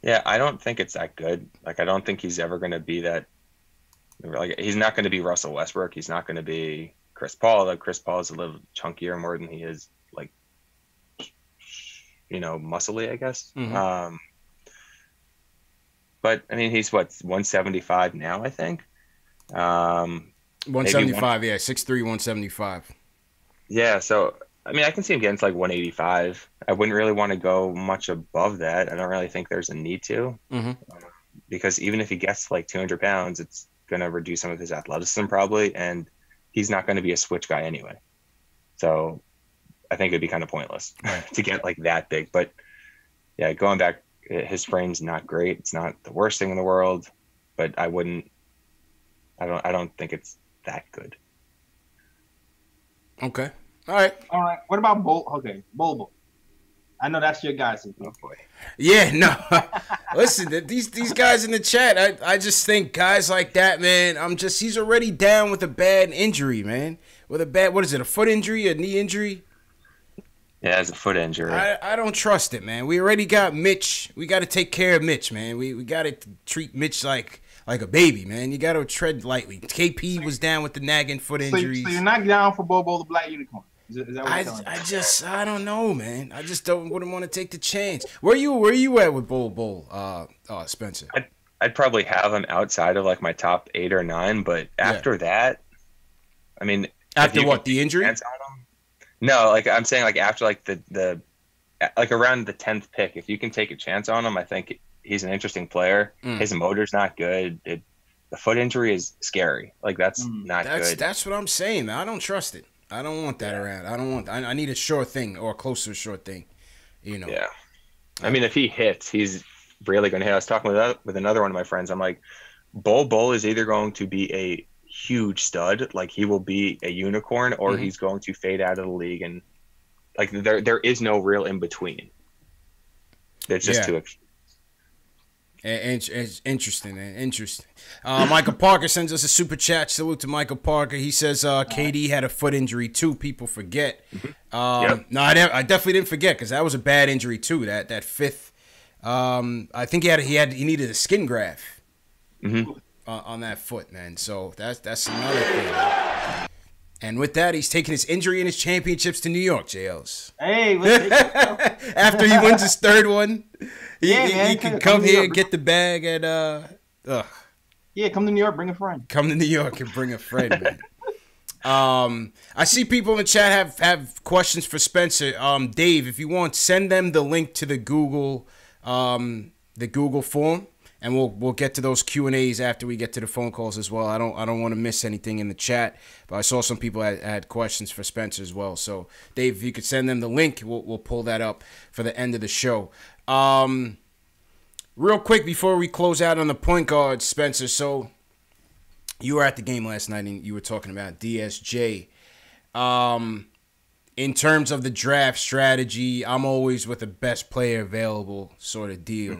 Yeah, I don't think it's that good. Like, I don't think he's ever going to be that. Like, he's not going to be Russell Westbrook. He's not going to be Chris Paul. Like, Chris Paul is a little chunkier more than he is, like, muscly, I guess. Mm-hmm. But I mean, he's 175 now, I think. 175, yeah, 6'3", 175. Yeah, so I mean, I can see him getting to like 185. I wouldn't really want to go much above that. I don't really think there's a need to, because even if he gets to like 200 pounds, it's going to reduce some of his athleticism probably, and he's not going to be a switch guy anyway. So I think it'd be kind of pointless to get like that big. But yeah, going back, his frame's not great. It's not the worst thing in the world, but I don't think it's that good. Okay. All right. What about Bol? I know that's your guy. Oh boy. Yeah, no. Listen, these guys in the chat, I just think guys like that, man, he's already down with a bad injury, man. With a bad, what is it, a foot injury, a knee injury? Yeah, it's a foot injury. I don't trust it, man. We already got Mitch. We got to take care of Mitch, man. We got to treat Mitch like a baby, man. You got to tread lightly. KP was down with the nagging foot injuries. So you're not down for Bobo the Black Unicorn? Is that what you're telling me? I don't know, man. I just wouldn't want to take the chance. Where you at with Bull, Spencer? I'd probably have him outside of like my top 8 or 9, but after that, I mean, after what, the injury? No, like I'm saying, like after like the like around the 10th pick, if you can take a chance on him, I think he's an interesting player. His motor's not good. The foot injury is scary. Like that's not good. That's what I'm saying, man. I don't trust it. I don't want that around. I need a sure thing or close to a sure thing. Yeah. I mean, if he hits, he's really going to hit. I was talking with another one of my friends. I'm like, Bull is either going to be a huge stud, like he will be a unicorn, or he's going to fade out of the league, and like there is no real in between. It's just too extreme. It's interesting, man. Interesting. Michael Parker sends us a super chat. Salute to Michael Parker. He says KD had a foot injury too. People forget. No, I definitely didn't forget, because that was a bad injury too. That fifth. I think he needed a skin graft on that foot, man. So that's another thing. And with that, he's taking his injury and his championships to New York, JLs. Hey, after he wins his third one, he can come here and get the bag at Yeah, come to New York, bring a friend. Come to New York and bring a friend, man. I see people in the chat have questions for Spencer. Dave, if you want, send them the link to the Google form, and we'll get to those Q&As after we get to the phone calls as well. I don't want to miss anything in the chat, but I saw some people had questions for Spencer as well. So Dave, if you could send them the link, we'll pull that up for the end of the show. Real quick before we close out on the point guard, Spencer. So you were at the game last night and you were talking about DSJ. In terms of the draft strategy, I'm always with the best player available sort of deal.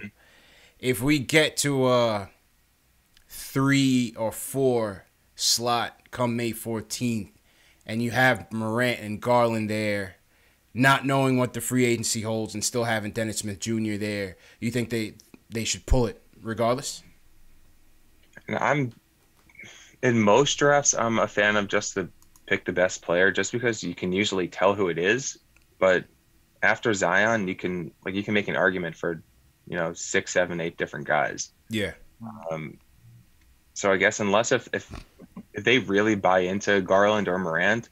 If we get to a 3 or 4 slot come May 14th, and you have Morant and Garland there, not knowing what the free agency holds and still having Dennis Smith Jr. there, you think they should pull it regardless? In most drafts, I'm a fan of just to pick the best player, just because you can usually tell who it is. But after Zion, you can make an argument for, 6, 7, 8 different guys. Yeah. So I guess unless if they really buy into Garland or Morant,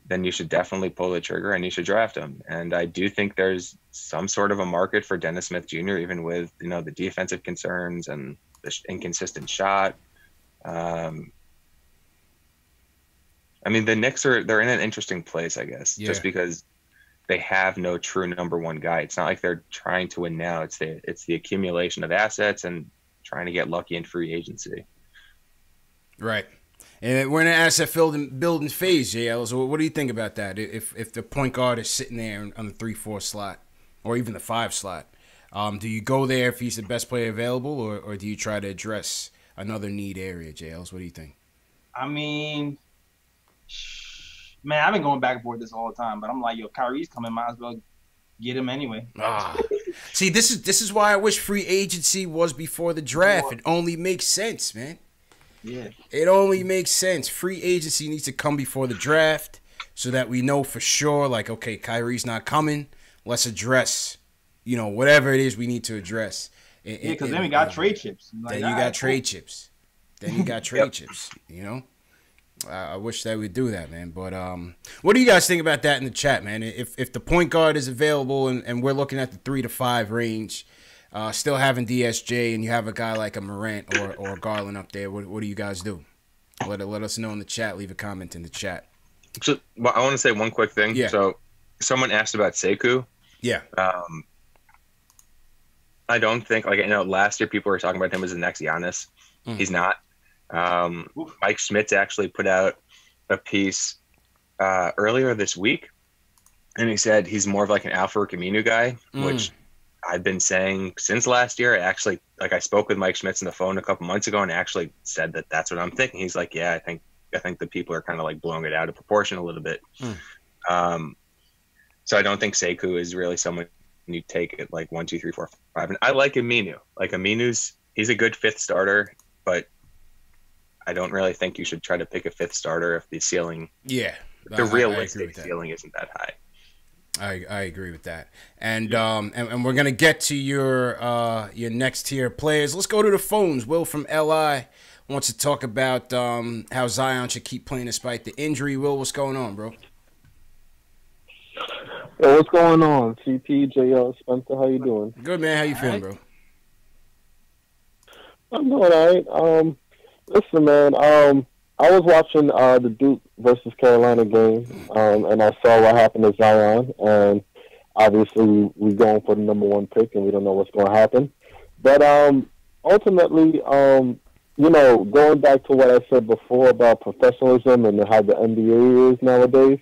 then you should definitely pull the trigger and you should draft him. And I do think there's some sort of a market for Dennis Smith Jr., even with, the defensive concerns and the inconsistent shot. The Knicks they're in an interesting place, I guess, just because they have no true number one guy. It's not like they're trying to win now. It's the accumulation of assets and trying to get lucky in free agency. Right. And we're in an asset building phase, JL. So what do you think about that? If the point guard is sitting there on the 3-4 slot or even the 5 slot, do you go there if he's the best player available, or do you try to address another need area, JL? What do you think? Man, I've been going back and forth this all the time, but I'm like, yo, Kyrie's coming, might as well get him anyway. See, this is why I wish free agency was before the draft. It only makes sense, man. Yeah. It only makes sense. Free agency needs to come before the draft so that we know for sure, like, okay, Kyrie's not coming. Let's address, whatever it is we need to address. Because then we got trade chips. Then you got trade chips. I wish that we'd do that, man. But what do you guys think about that in the chat, man? If the point guard is available and we're looking at the 3 to 5 range, still having DSJ, and you have a guy like a Morant or Garland up there, what do you guys do? Let us know in the chat. Leave a comment in the chat. So, I want to say one quick thing. Yeah. So someone asked about Sekou. Yeah. I don't think, last year people were talking about him as the next Giannis. He's not. Mike Schmitz actually put out a piece earlier this week, and he said he's more of like an Alfred Camino guy, which I've been saying since last year. I spoke with Mike Schmitz on the phone a couple months ago and actually said that that's what I'm thinking. He's like, yeah, I think the people are kind of like blowing it out of proportion a little bit. So I don't think Sekou is really someone you take it like 1, 2, 3, 4, 5. And I like Aminu. He's a good 5th starter, but I don't really think you should try to pick a 5th starter if the ceiling, the realistic ceiling isn't that high. I agree with that, and we're gonna get to your next tier players. Let's go to the phones. Will from LI wants to talk about how Zion should keep playing despite the injury. Will, what's going on, bro? Yo, what's going on? CP, JL, Spencer, how you doing? Good, man. How you feeling, bro? I'm doing all right. Listen, man, I was watching the Duke versus Carolina game, and I saw what happened to Zion, and obviously we're going for the number 1 pick, and we don't know what's going to happen. But ultimately, going back to what I said before about professionalism and how the NBA is nowadays,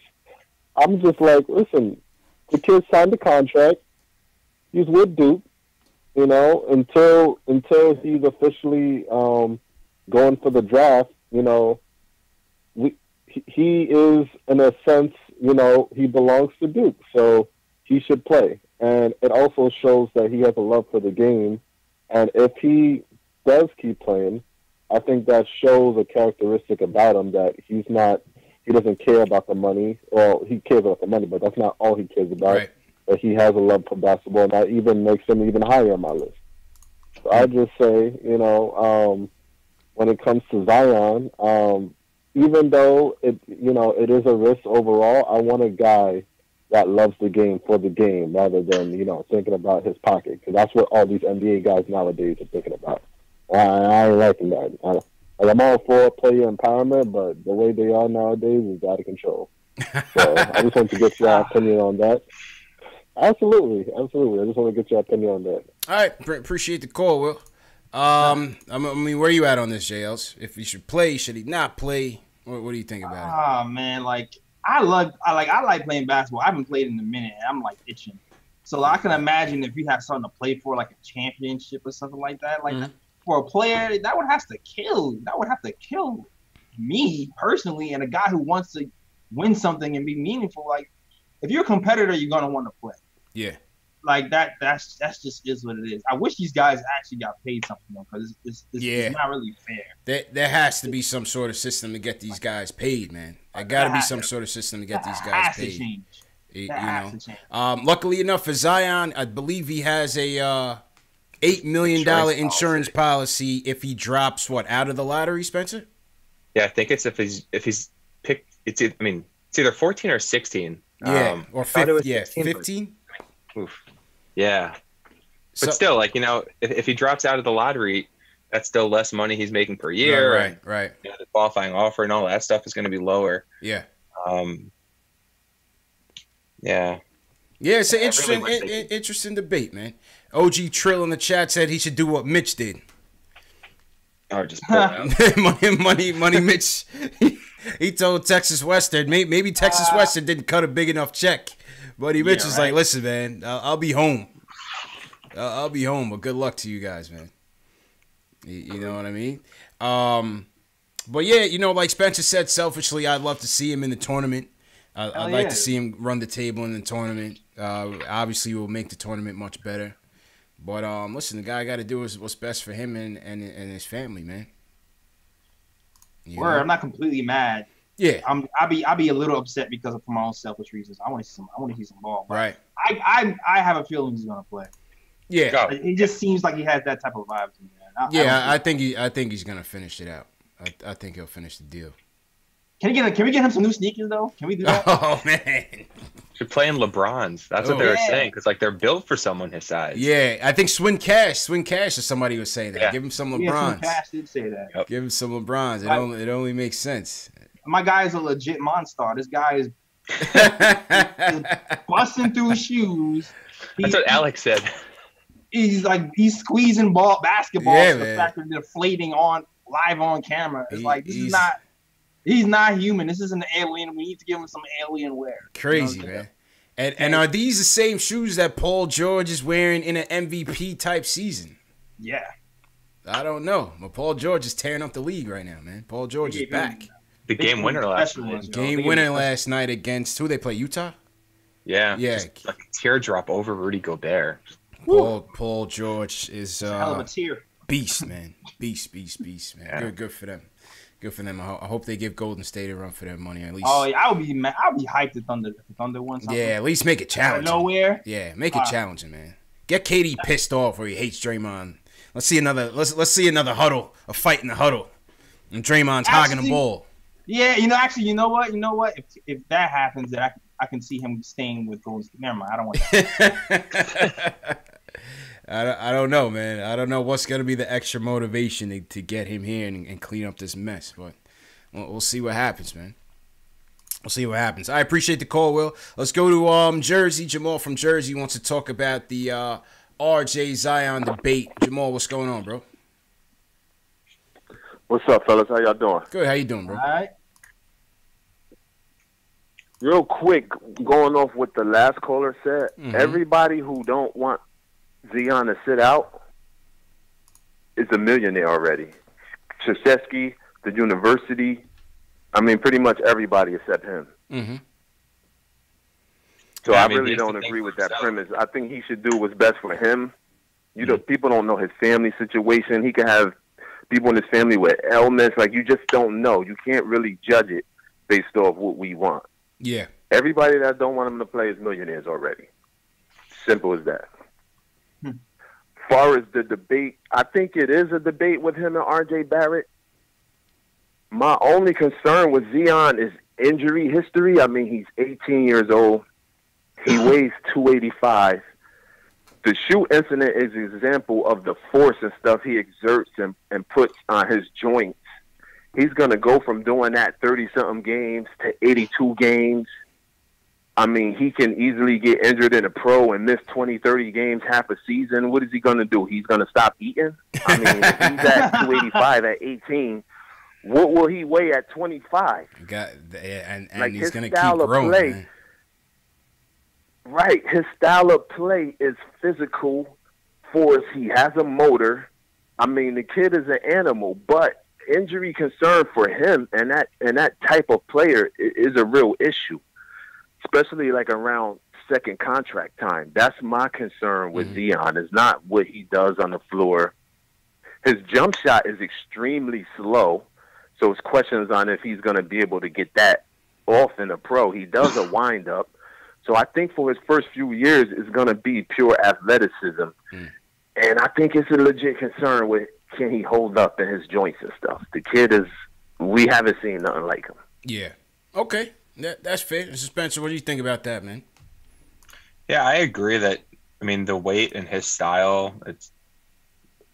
I'm just like, listen, the kid signed a contract. He's with Duke, until he's officially going for the draft, he is, in a sense, he belongs to Duke, so he should play. And it also shows that he has a love for the game. And if he does keep playing, I think that shows a characteristic about him that he doesn't care about the money. Well, he cares about the money, but that's not all he cares about. Right. But he has a love for basketball, and that even makes him even higher on my list. So I just say, when it comes to Zion, even though it is a risk overall, I want a guy that loves the game for the game rather than, thinking about his pocket, because that's what all these NBA guys nowadays are thinking about. I ain't liking that. I'm all for player empowerment, but the way they are nowadays is out of control. So I just want to get your opinion on that. Absolutely. I just want to get your opinion on that. All right. Appreciate the call, Will. Where are you at on this, JLs? If he should play, should he not play? What do you think about it? Oh man, I like playing basketball. I haven't played in a minute, and I'm like itching. So I can imagine if you have something to play for, like a championship or something like that. for a player, that would have to kill. That would have to kill me personally, and a guy who wants to win something and be meaningful. Like, if you're a competitor, you're gonna want to play. Yeah. Like that's just is what it is. I wish these guys actually got paid something though, because it's not really fair. There has to be some sort of system to get these guys paid, man. There got to be some sort of system to get these guys paid. Luckily enough for Zion, I believe he has a $8 million insurance policy if he drops out of the lottery, Spencer. Yeah, I think it's if he's picked. It's either 14 or 16. Yeah, or 15. Oof. Yeah, but still, if he drops out of the lottery, that's still less money he's making per year. Right. The qualifying offer and all that stuff is going to be lower. Yeah. Yeah. Yeah, it's an interesting debate, man. OG Trill in the chat said he should do what Mitch did. Or just pull out. money Mitch. He told Texas Western, maybe Texas Western didn't cut a big enough check. Buddy Mitch is like, listen, man, I'll be home. I'll be home, but good luck to you guys, man. You know what I mean? But yeah, like Spencer said, selfishly, I'd love to see him in the tournament. I'd like to see him run the table in the tournament. Obviously, it will make the tournament much better. But listen, the guy got to do what's best for him and his family, man. I'm not completely mad. Yeah, I'll be a little upset because for my own selfish reasons. I want to see some ball. Right. I have a feeling he's gonna play. Yeah. He just seems like he has that type of vibe to me, man. I think he's gonna finish it out. I think he'll finish the deal. Can we get him some new sneakers though? Can we do that? Oh man. Should play in LeBrons. That's what they were saying, because they're built for someone his size. Yeah, I think Swin Cash or somebody was saying that. Yeah. Give him some LeBrons. Yeah, Swin Cash did say that. Yep. Give him some LeBrons. It only makes sense. My guy is a legit monster. This guy is busting through his shoes. That's what Alex said. He's squeezing basketball. Yeah, the fact that they're deflating live on camera. It's he's not human. This isn't an alien. We need to give him some alien wear. Crazy, man. And are these the same shoes that Paul George is wearing in an MVP type season? Yeah. I don't know. But Paul George is tearing up the league right now, man. Paul George is back. The game winner last night. Game winner last night against who they play? Utah? Yeah. Just like a teardrop over Rudy Gobert. Paul George is hell of a tear. Beast, man. Beast, man. Yeah. Good for them. Good for them. I hope they give Golden State a run for their money at least. Oh yeah, I'll be hyped if Thunder won something. Yeah, at least make it challenging. Nowhere. Yeah, make it challenging, man. Get KD pissed off where he hates Draymond. Let's see another huddle, a fight in the huddle, and Draymond's hogging the ball. Yeah, you know what? If that happens, then I can see him staying with Golden State. Never mind, I don't want that. I don't know, man. I don't know what's gonna be the extra motivation to get him here and clean up this mess, but we'll see what happens, man. We'll see what happens. I appreciate the call, Will. Let's go to Jersey. Jamal from Jersey wants to talk about the RJ Zion debate. Jamal, what's going on, bro? What's up, fellas? How y'all doing? Good. How you doing, bro? All right. Real quick, going off what the last caller said, everybody who don't want Zion to sit out is a millionaire already. Krzyzewski, the university, pretty much everybody except him. Mm-hmm. So I really don't agree with that premise. I think he should do what's best for him. People don't know his family situation. He could have people in his family with ailments. Like, you just don't know. You can't really judge it based off what we want. Yeah. Everybody that don't want him to play is millionaires already. Simple as that. As far as the debate, I think it is a debate with him and RJ Barrett. My only concern with Zion is injury history. He's 18 years old. He weighs 285. The shoe incident is an example of the force and stuff he exerts and puts on his joints. He's going to go from doing that 30-something games to 82 games. He can easily get injured in a pro and miss 20, 30 games, half a season. What is he going to do? He's going to stop eating? If he's at 285 at 18, what will he weigh at 25? And he's going to keep growing, man. Right. His style of play is physical, force. He has a motor. I mean, the kid is an animal, but injury concern for him and that type of player is a real issue, especially like around second contract time. That's my concern with Zion. Is not what he does on the floor. His jump shot is extremely slow, so it's questions on if he's going to be able to get that off in a pro. He does a wind up, so I think for his first few years it's going to be pure athleticism, and I think it's a legit concern with can he hold up in his joints and stuff. The kid is, we haven't seen nothing like him. Yeah. Okay, that's fair. Spencer, what do you think about that, man? Yeah, I agree that, I mean, the weight and his style,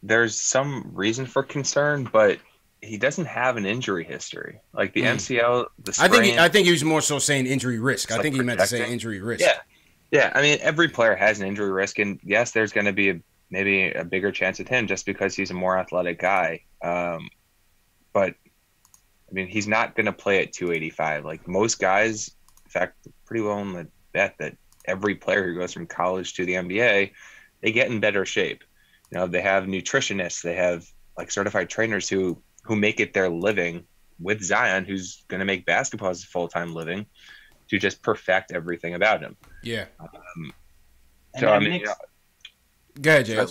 there's some reason for concern, but he doesn't have an injury history. Like the MCL, the sprain. I think he was more so saying injury risk. I think he meant to say injury risk. Yeah. Yeah, I mean, every player has an injury risk, and yes, there's going to be maybe a bigger chance with him just because he's a more athletic guy. But, I mean, he's not going to play at 285. Like most guys, in fact, pretty well on the bet that every player who goes from college to the NBA, they get in better shape. You know, they have nutritionists, they have like certified trainers who make it their living with Zion, who's going to make basketball his full-time living, to just perfect everything about him. Yeah. So I mean, go ahead, Jay.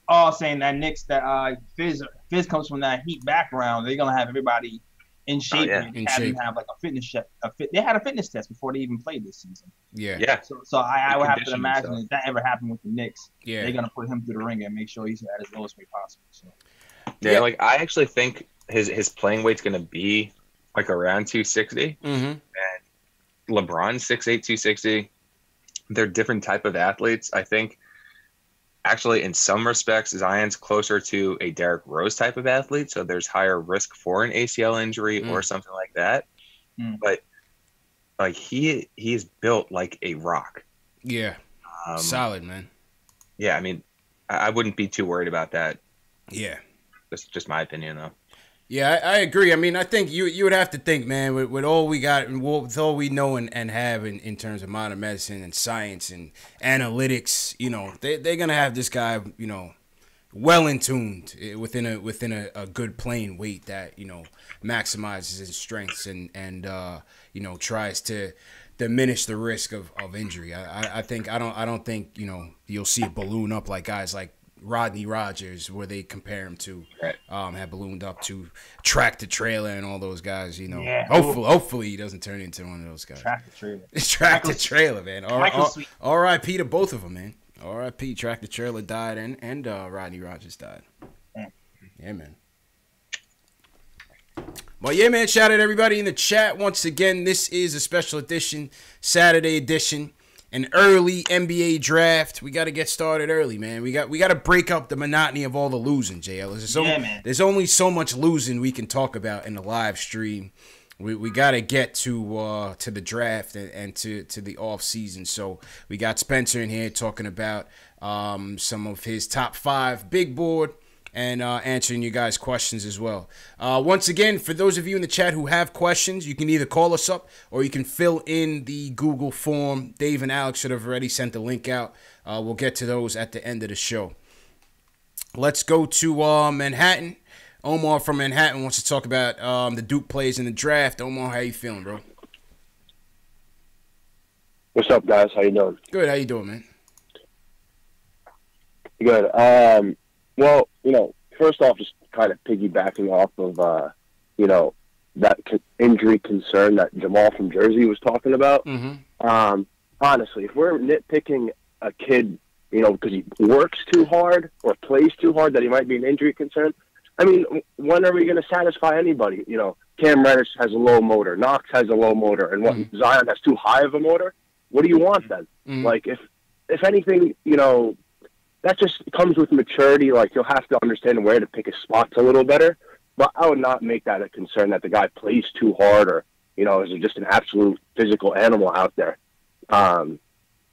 All saying that Knicks, that Fizz comes from that Heat background. They're gonna have everybody in shape and have them have like a fitness check. They had a fitness test before they even played this season. Yeah. Yeah. So I would have to imagine if that ever happened with the Knicks, yeah, they're gonna put him through the ring and make sure he's at his lowest weight possible. So. Yeah, like I actually think his playing weight's gonna be like around 260, and LeBron's 6'8", 260. They're different type of athletes. I think actually in some respects Zion's closer to a Derrick Rose type of athlete, so there's higher risk for an ACL injury or something like that. But like he is built like a rock. Yeah. Solid, man. Yeah, I mean, I wouldn't be too worried about that. Yeah. That's just my opinion, though. Yeah, I agree. I mean, I think you would have to think, man, with all we got and with all we know and have in terms of modern medicine and science and analytics, you know, they're gonna have this guy, you know, well in tuned within a good playing weight that, you know, maximizes his strengths and you know, tries to diminish the risk of injury. I don't think, you know, you'll see it balloon up like guys like Rodney Rogers, where they compare him to, have ballooned up to Tractor Trailer and all those guys. You know, hopefully he doesn't turn into one of those guys. Tractor Trailer. It's Tractor Trailer, man. R.I.P. to both of them, man. R.I.P. Tractor Trailer died and Rodney Rogers died. Yeah, man. Well, yeah, man. Shout out to everybody in the chat once again. This is a special edition, Saturday edition. An early NBA draft. We got to get started early, man. We got to break up the monotony of all the losing, JL. There's only so much losing we can talk about in the live stream. We got to get to the draft and to the off season. So we got Spencer in here talking about some of his top 5 big board and answering you guys' questions as well. Once again, for those of you in the chat who have questions, you can either call us up or you can fill in the Google form. Dave and Alex should have already sent the link out. We'll get to those at the end of the show. Let's go to Manhattan. Omar from Manhattan wants to talk about the Duke plays in the draft. Omar, how you feeling, bro? What's up, guys? How you doing? Good. How you doing, man? Good. Well, you know, first off, just kind of piggybacking off of, you know, that injury concern that Jamal from Jersey was talking about. Honestly, if we're nitpicking a kid, you know, because he works too hard or plays too hard, that he might be an injury concern, I mean, when are we going to satisfy anybody? You know, Cam Reddish has a low motor. Knox has a low motor. And what, Zion has too high of a motor? What do you want then? Like, if anything, you know, that just comes with maturity. Like, you'll have to understand where to pick his spots a little better. But I would not make that a concern that the guy plays too hard or, you know, is just an absolute physical animal out there.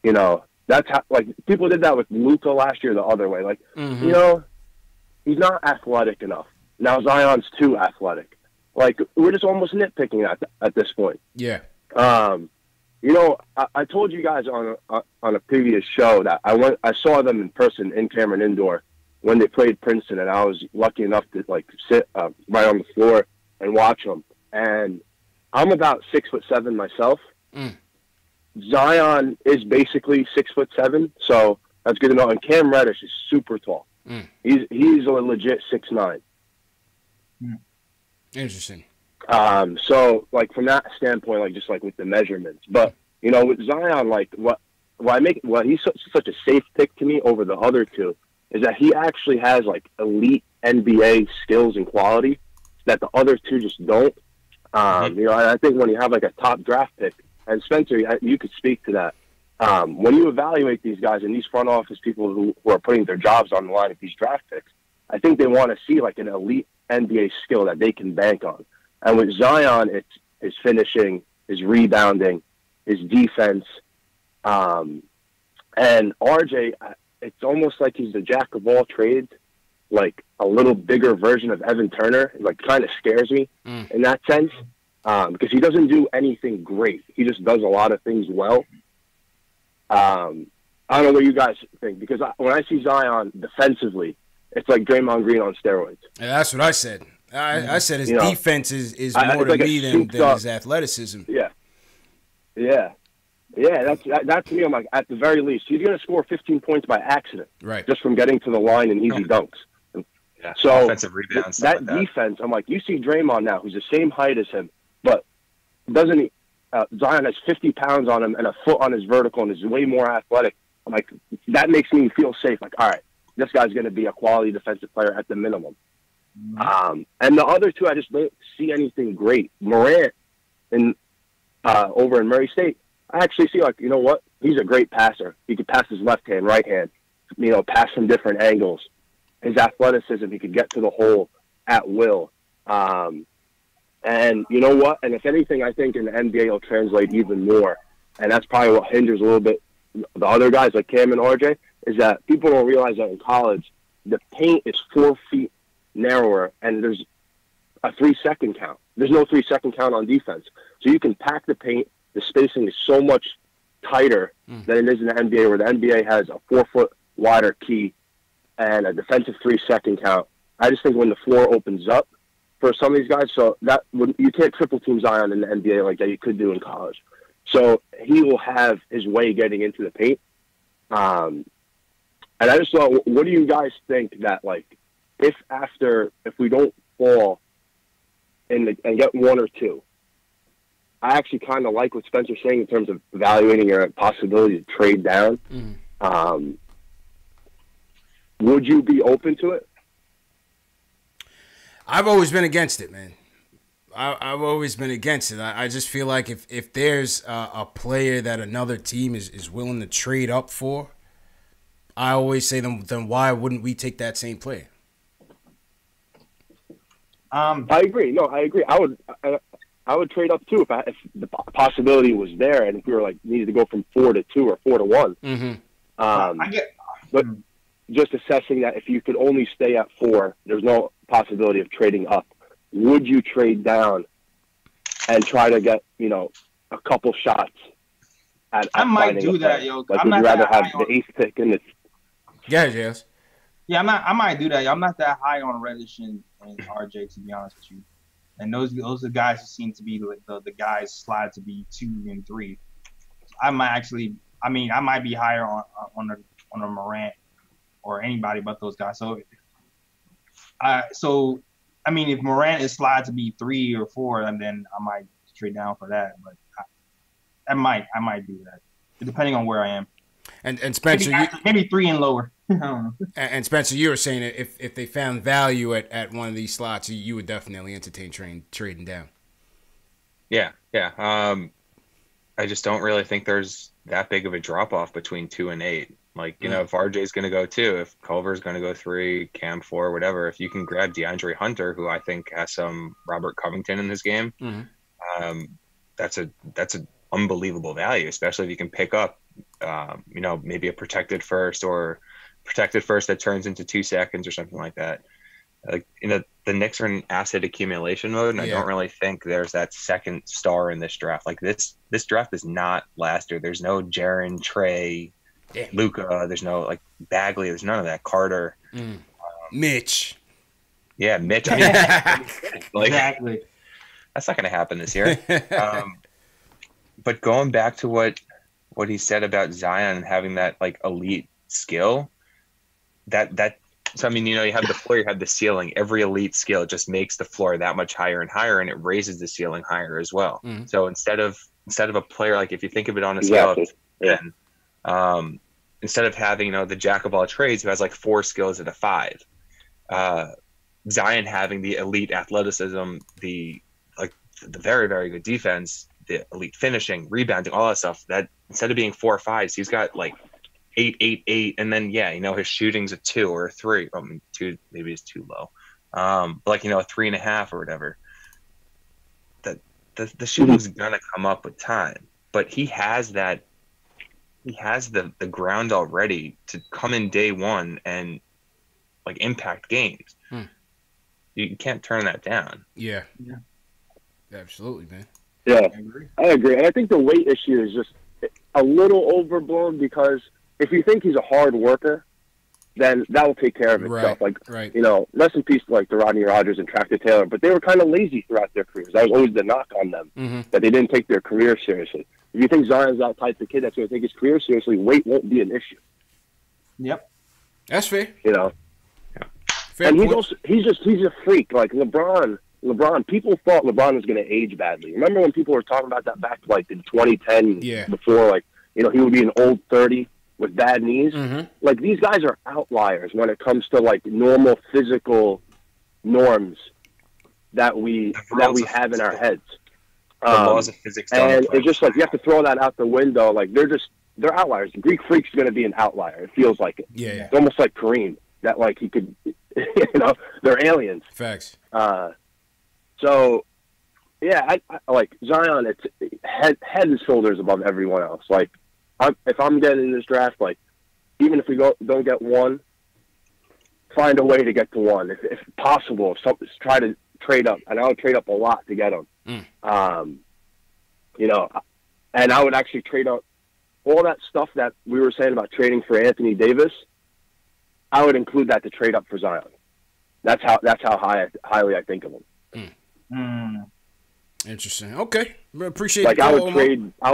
You know, that's how, like, people did that with Luka last year the other way. Like, you know, he's not athletic enough. Now Zion's too athletic. Like, we're just almost nitpicking at this point. Yeah. You know, I told you guys on a previous show that I saw them in person in Cameron Indoor when they played Princeton, and I was lucky enough to like sit right on the floor and watch them. And I'm about 6'7" myself. Zion is basically 6'7", so that's good to know. And Cam Reddish is super tall. He's a legit 6'9". Interesting. So like from that standpoint, like just like with the measurements, but you know, with Zion, like what he's such a safe pick to me over the other two is that he actually has like elite NBA skills and quality that the other two just don't. You know, I think when you have like a top draft pick, and Spencer, you could speak to that. When you evaluate these guys and these front office people who are putting their jobs on the line with these draft picks, I think they want to see like an elite NBA skill that they can bank on. And with Zion, it's his finishing, his rebounding, his defense. And RJ, it's almost like he's the jack of all trades, like a little bigger version of Evan Turner. It, like, kind of scares me in that sense because he doesn't do anything great. He just does a lot of things well. I don't know what you guys think because when I see Zion defensively, it's like Draymond Green on steroids. Yeah, that's what I said. I said his defense is more to like me than his athleticism. Yeah. That to me, I'm like, at the very least, he's going to score 15 points by accident, right? Just from getting to the line and easy dunks. Yeah, so offensive rebounds, that defense, I'm like, you see Draymond now, who's the same height as him, but doesn't he? Zion has 50 pounds on him and a foot on his vertical and is way more athletic. I'm like, that makes me feel safe. Like, all right, this guy's going to be a quality defensive player at the minimum. And the other two, I just don't see anything great. Morant over in Murray State, I actually see, like, you know what? He's a great passer. He could pass his left hand, right hand, you know, pass from different angles. His athleticism, he could get to the hole at will. And you know what? And if anything, I think in the NBA will translate even more. And that's probably what hinders a little bit the other guys like Cam and RJ, is that people don't realize that in college, the paint is 4 feet narrower and there's a 3-second count. There's no 3-second count on defense. So you can pack the paint. The spacing is so much tighter than it is in the NBA, where the NBA has a 4-foot wider key and a defensive 3-second count. I just think when the floor opens up for some of these guys, so that you can't triple team Zion in the NBA like that you could do in college. So he will have his way getting into the paint. And I just thought, what do you guys think that, like, if we don't fall and get one or two? I actually kind of like what Spencer's saying in terms of evaluating your possibility to trade down. Would you be open to it? I've always been against it, man. I've always been against it. I just feel like if there's a player that another team is willing to trade up for, I always say then why wouldn't we take that same player? I agree. No, I agree. I would trade up too if the possibility was there, and if we were like needed to go from 4 to 2 or 4 to 1. But just assessing that if you could only stay at 4, there's no possibility of trading up. Would you trade down and try to get, you know, a couple shots at I might do that, yo. Like, would you rather have the 8th pick in the? Yeah, yes. Yeah, I might do that. Yo. I'm not that high on Reddish and RJ, to be honest with you. And those are guys who seem to be the guys slide to be 2 and 3. I might be higher on a Morant or anybody but those guys. So if Morant is slide to be 3 or 4, and then I might trade down for that. But I might do that, depending on where I am. And Spencer, maybe 3 and lower. I don't know. And Spencer, you were saying that if they found value at one of these slots, you would definitely entertain trading down. Yeah. I just don't really think there's that big of a drop off between 2 and 8. Like, you know, if RJ's going to go 2, if Culver's going to go 3, Cam 4, whatever, if you can grab DeAndre Hunter, who I think has some Robert Covington in his game, that's an unbelievable value, especially if you can pick up, you know, maybe a protected first that turns into 2 seconds or something like that. Like, you know, the Knicks are in asset accumulation mode, and I don't really think there's that second star in this draft. Like, this draft is not last year. There's no Jaren, Trey, Luka. There's no, like, Bagley. There's none of that. Carter. Mitch. Yeah, Mitch. I mean, like, Exactly. that's not going to happen this year. But going back to what he said about Zion and having that like elite skill, so I mean, you have the floor, you have the ceiling. Every elite skill just makes the floor that much higher and higher, and it raises the ceiling higher as well. Mm-hmm. So instead of a player, like if you think of it on a scale of 10, instead of having the jack of all trades who has like 4 skills at a 5, Zion having the elite athleticism, the very, very good defense, the elite finishing, rebounding, all that stuff, that instead of being 4 or 5s, he's got like 8, 8, 8, and then his shooting's a 2 or a 3. I mean, 2 maybe is too low. But like a 3.5 or whatever. The shooting's gonna come up with time, but he has that. He has the ground already to come in day one and like impact games. You can't turn that down. Yeah. Absolutely, man. Yeah, I agree. And I think the weight issue is just a little overblown, because if you think he's a hard worker, then that will take care of itself. Rest in peace to like the Rodney Rogers and Tractor Taylor, but they were kind of lazy throughout their careers. That was always the knock on them, that they didn't take their career seriously. If you think Zion's that type of kid that's going to take his career seriously, weight won't be an issue. Yep. That's fair. Fair and point. He's a freak. Like LeBron, people thought LeBron was going to age badly. Remember when people were talking about that back to like in 2010, before he would be an old 30 with bad knees? Like, these guys are outliers when it comes to like normal physical norms that we have in our heads. The laws of physics don't and apply. it's just like you have to throw that out the window. Like, they're outliers. The Greek Freak's going to be an outlier. It feels like it. Yeah. It's almost like Kareem, that like he could, they're aliens. Facts. So, yeah, I like Zion. It's head and shoulders above everyone else. Like, if I'm getting in this draft, like, even if we don't get one, find a way to get to one. If possible, try to trade up. And I would trade up a lot to get him. And I would actually trade up all that stuff that we were saying about trading for Anthony Davis. I would include that to trade up for Zion. That's how highly I think of him. Interesting. Okay, appreciate. Like, the I call, would trade. I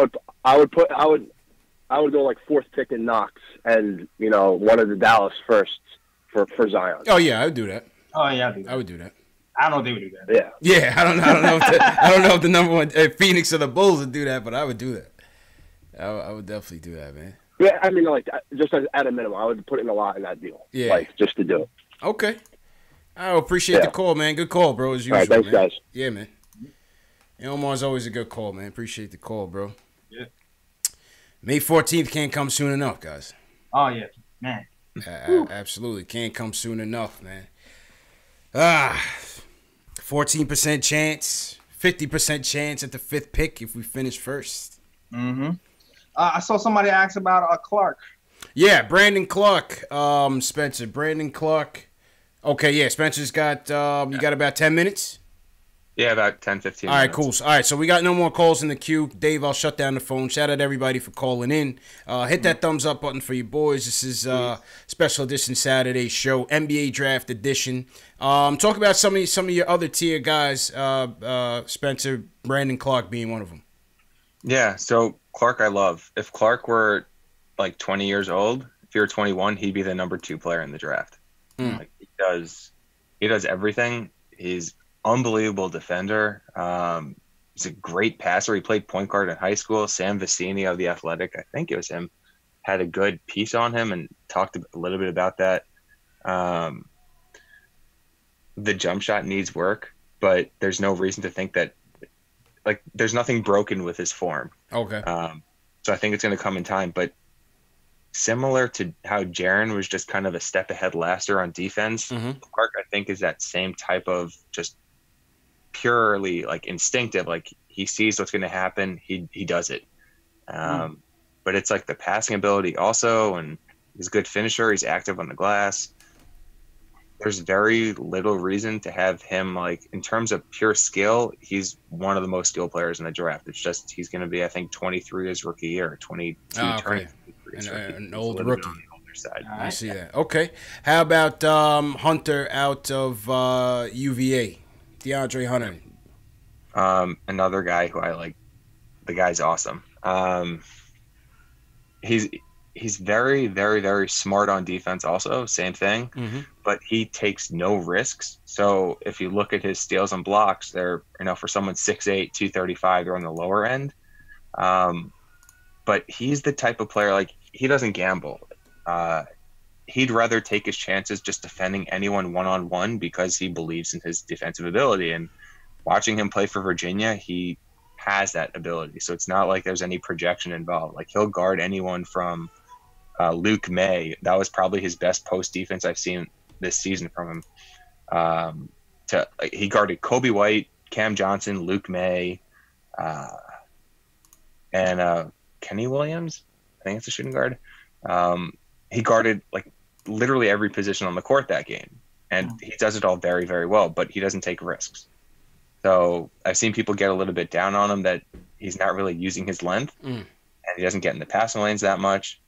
would go like 4th pick in Knox and one of the Dallas firsts for Zion. Oh yeah, I would do that. Oh yeah, I would do that. I don't know if they would do that. Yeah. I don't know. I don't know if the number one Phoenix or the Bulls would do that, but I would do that. I would definitely do that, man. Yeah, I mean, like, just at a minimum, I would put in a lot in that deal. Yeah, like, just to do it. Okay. I appreciate the call, man. Good call, bro, as usual. All right, thanks, man. guys. Yeah, man. And Omar's always a good call, man. Appreciate the call, bro. Yeah. May 14th can't come soon enough, guys. Oh, yeah. Man. Absolutely. Can't come soon enough, man. 14% chance, 50% chance at the 5th pick if we finish first. I saw somebody ask about Clark. Yeah, Brandon Clark, Spencer. Brandon Clark. Okay, yeah, Spencer's got, you got about 10 minutes? Yeah, about 10, 15 All right, minutes. cool. All right, so we got no more calls in the queue. Dave, I'll shut down the phone. Shout out to everybody for calling in. Hit that thumbs up button for you boys. This is special edition Saturday show, NBA Draft Edition. Talk about some of your other tier guys, Spencer, Brandon Clark being one of them. Yeah, so Clark I love. If Clark were like 20 years old, if he were 21, he'd be the number 2 player in the draft. Like, he does everything. He's unbelievable defender. He's a great passer. He played point guard in high school. Sam Vecini of The Athletic, I think it was him, had a good piece on him and talked a little bit about that. The jump shot needs work, but there's no reason to think that, like, there's nothing broken with his form. Okay. So I think it's going to come in time, but similar to how Jaren was just kind of a step ahead last year on defense, Clark, I think, is that same type of just purely like instinctive. Like, he sees what's going to happen, he does it. But it's like the passing ability also, and he's a good finisher. He's active on the glass. There's very little reason to have him, like, in terms of pure skill, he's one of the most skilled players in the draft. It's just he's going to be, I think, 23 his rookie year, 22 turning. An old rookie. other side. I see that. Okay. How about Hunter out of UVA? DeAndre Hunter. Another guy who I like. The guy's awesome. He's very, very, very smart on defense also, same thing, but he takes no risks. So if you look at his steals and blocks, they're, for someone 6'8", 235, they're on the lower end. But he's the type of player, like, he doesn't gamble. He'd rather take his chances just defending anyone one-on-one because he believes in his defensive ability. And watching him play for Virginia, he has that ability. So it's not like there's any projection involved. Like, he'll guard anyone from Luke May. That was probably his best post defense I've seen this season from him. He guarded Kobe White, Cam Johnson, Luke May, and Kenny Williams. I think it's a shooting guard. He guarded like literally every position on the court that game, and he does it all very, very well. But he doesn't take risks. So I've seen people get a little bit down on him that he's not really using his length, and he doesn't get in the passing lanes that much.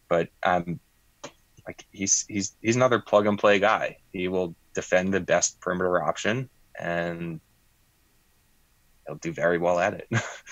But like he's another plug and play guy. He will defend the best perimeter option, and he'll do very well at it.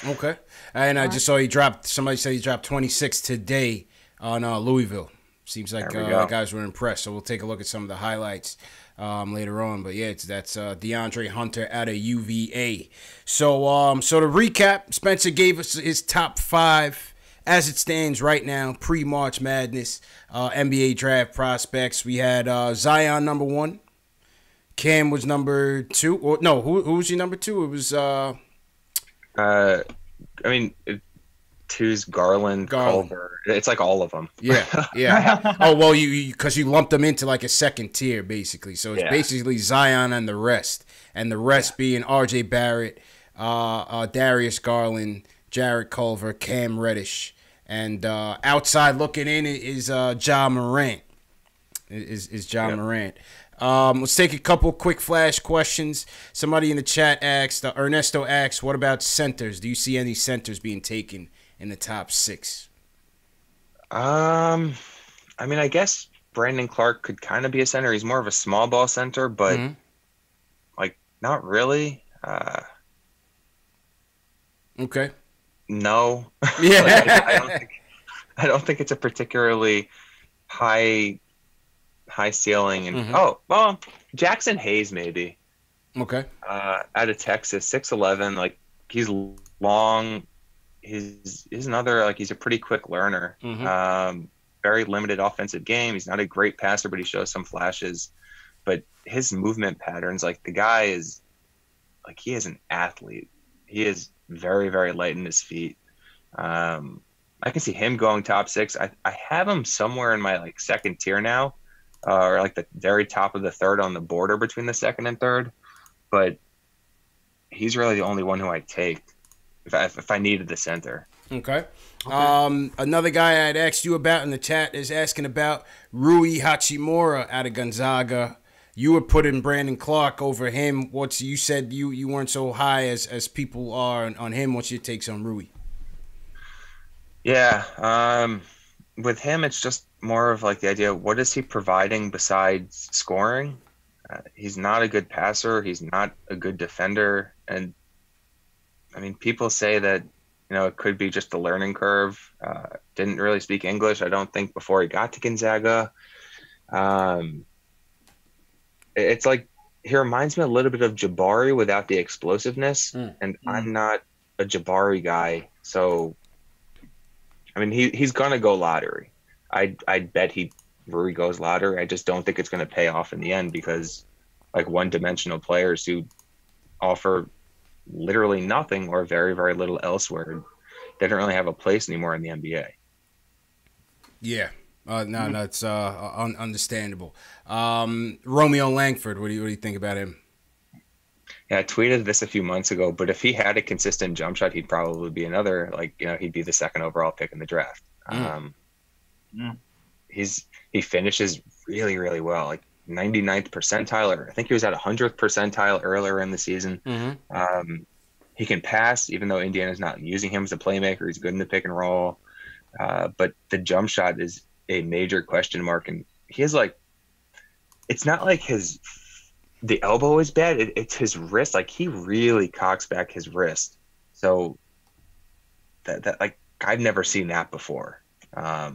Okay. And I just saw somebody said he dropped 26 today on Louisville. Seems like guys were impressed. So we'll take a look at some of the highlights later on. But yeah, that's DeAndre Hunter out of UVA. So to recap, Spencer gave us his top 5 as it stands right now, pre-March Madness, NBA draft prospects. We had Zion number 1. Cam was number 2. Or no, who was your number 2? It was 2's Garland, Culver. It's like all of them. Yeah. Oh, well, because you lumped them into like a second tier, basically. So it's basically Zion and the rest. And the rest being R.J. Barrett, Darius Garland, Jarrett Culver, Cam Reddish. And outside looking in is Ja Morant. Morant. Let's take a couple quick flash questions. Somebody in the chat asked, Ernesto asked, what about centers? Do you see any centers being taken in the top 6? I guess Brandon Clark could kind of be a center. He's more of a small ball center, but like not really. Okay. No. Yeah. Like, I don't think it's a particularly high ceiling. And Jackson Hayes maybe. Okay. Out of Texas, 6'11", like he's long. He's another, like, he's a pretty quick learner. Very limited offensive game. He's not a great passer, but he shows some flashes. But his movement patterns, like the guy is, like, he is an athlete. He is very, very light in his feet. I can see him going top 6. I have him somewhere in my like second tier now, or like the very top of the third on the border between the second and third. But he's really the only one who I'd take if I needed the center. Okay. Another guy I'd asked you about in the chat is asking about Rui Hachimura out of Gonzaga. You were putting Brandon Clark over him. You said you weren't so high as people are on him. What's your takes on Rui? Yeah. With him, it's just more of like the idea, what is he providing besides scoring? He's not a good passer. He's not a good defender. And I mean, people say that, it could be just the learning curve. Didn't really speak English, I don't think, before he got to Gonzaga. It's like he reminds me a little bit of Jabari without the explosiveness, and I'm not a Jabari guy, so I mean he's gonna go lottery. I'd bet Rui goes lottery. I just don't think it's gonna pay off in the end because like one-dimensional players who offer literally nothing or very, very little elsewhere, they don't really have a place anymore in the NBA. Yeah. No, it's understandable. Romeo Langford, what do you think about him? Yeah, I tweeted this a few months ago, but if he had a consistent jump shot, he'd probably be another, he'd be the second overall pick in the draft. He finishes really, really well, like 99th percentile, or I think he was at 100th percentile earlier in the season. He can pass, even though Indiana's not using him as a playmaker. He's good in the pick and roll. But the jump shot is a major question mark, and he has like, it's not like the elbow is bad. It's his wrist. Like he really cocks back his wrist. So that like I've never seen that before. I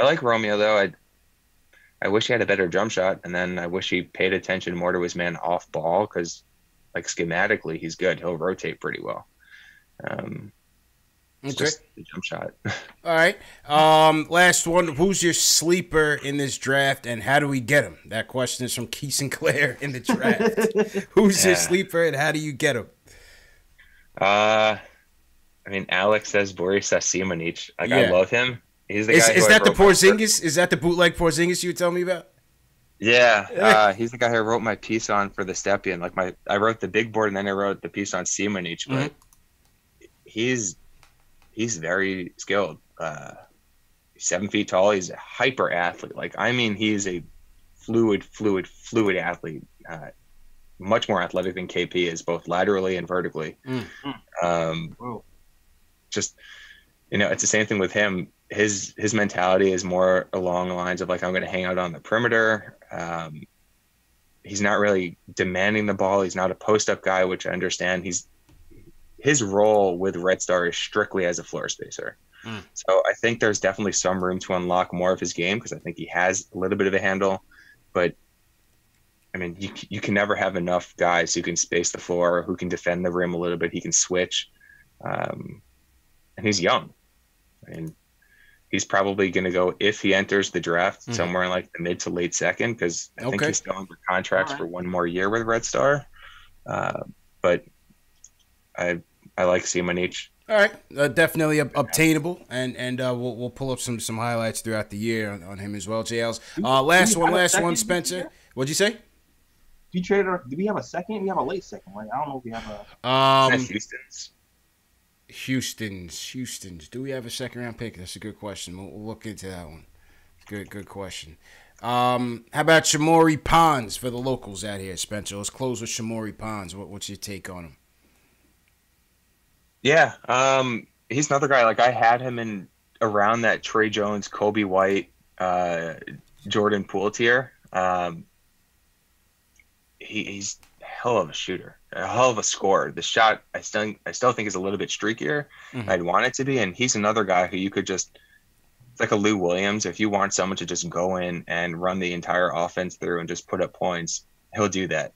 like Romeo though. I wish he had a better jump shot, and then I wish he paid attention more to his man off ball because, like schematically, he's good. He'll rotate pretty well. It's just the jump shot. All right. Last one. Who's your sleeper in this draft, and how do we get him? That question is from Keith Sinclair in the draft. Who's your sleeper, and how do you get him? I mean, Alex says Boris Simonic. Like I love him. He's the guy. Is that the Porzingis? Is that the bootleg Porzingis you were telling me about? Yeah, he's the guy who wrote my piece on for the Stepien. Like I wrote the big board, and then I wrote the piece on Simonic. But he's very skilled. He's 7 feet tall. He's a hyper athlete. Like I mean, he's a fluid athlete. Much more athletic than KP is, both laterally and vertically. Just it's the same thing with him. His mentality is more along the lines of like, I'm going to hang out on the perimeter. He's not really demanding the ball. He's not a post-up guy, which I understand. His role with Red Star is strictly as a floor spacer. So I think there's definitely some room to unlock more of his game because I think he has a little bit of a handle. But I mean, you can never have enough guys who can space the floor, who can defend the rim a little bit. He can switch, and he's young. I mean, he's probably going to go, if he enters the draft, somewhere in like the mid to late second, because I think he's still under contracts for one more year with Red Star. But I like Simonic. All right, definitely obtainable, and we'll pull up some highlights throughout the year on him as well. JL's last one, Spencer. What'd you say? Do you trade, or do we have a second? We have a late second, right? I don't know if we have a. Houston's. Do we have a second round pick? That's a good question. We'll look into that one. Good question. How about Shamori Pons for the locals out here, Spencer? Let's close with Shamori Pons. What's your take on him? Yeah, he's another guy. Like I had him in around that Trey Jones, Kobe White, Jordan Poole tier. He's a hell of a shooter, a hell of a scorer. The shot I still think is a little bit streakier. I'd want it to be, and he's another guy who you could just. It's like a Lou Williams. If you want someone to just go in and run the entire offense through and just put up points, he'll do that.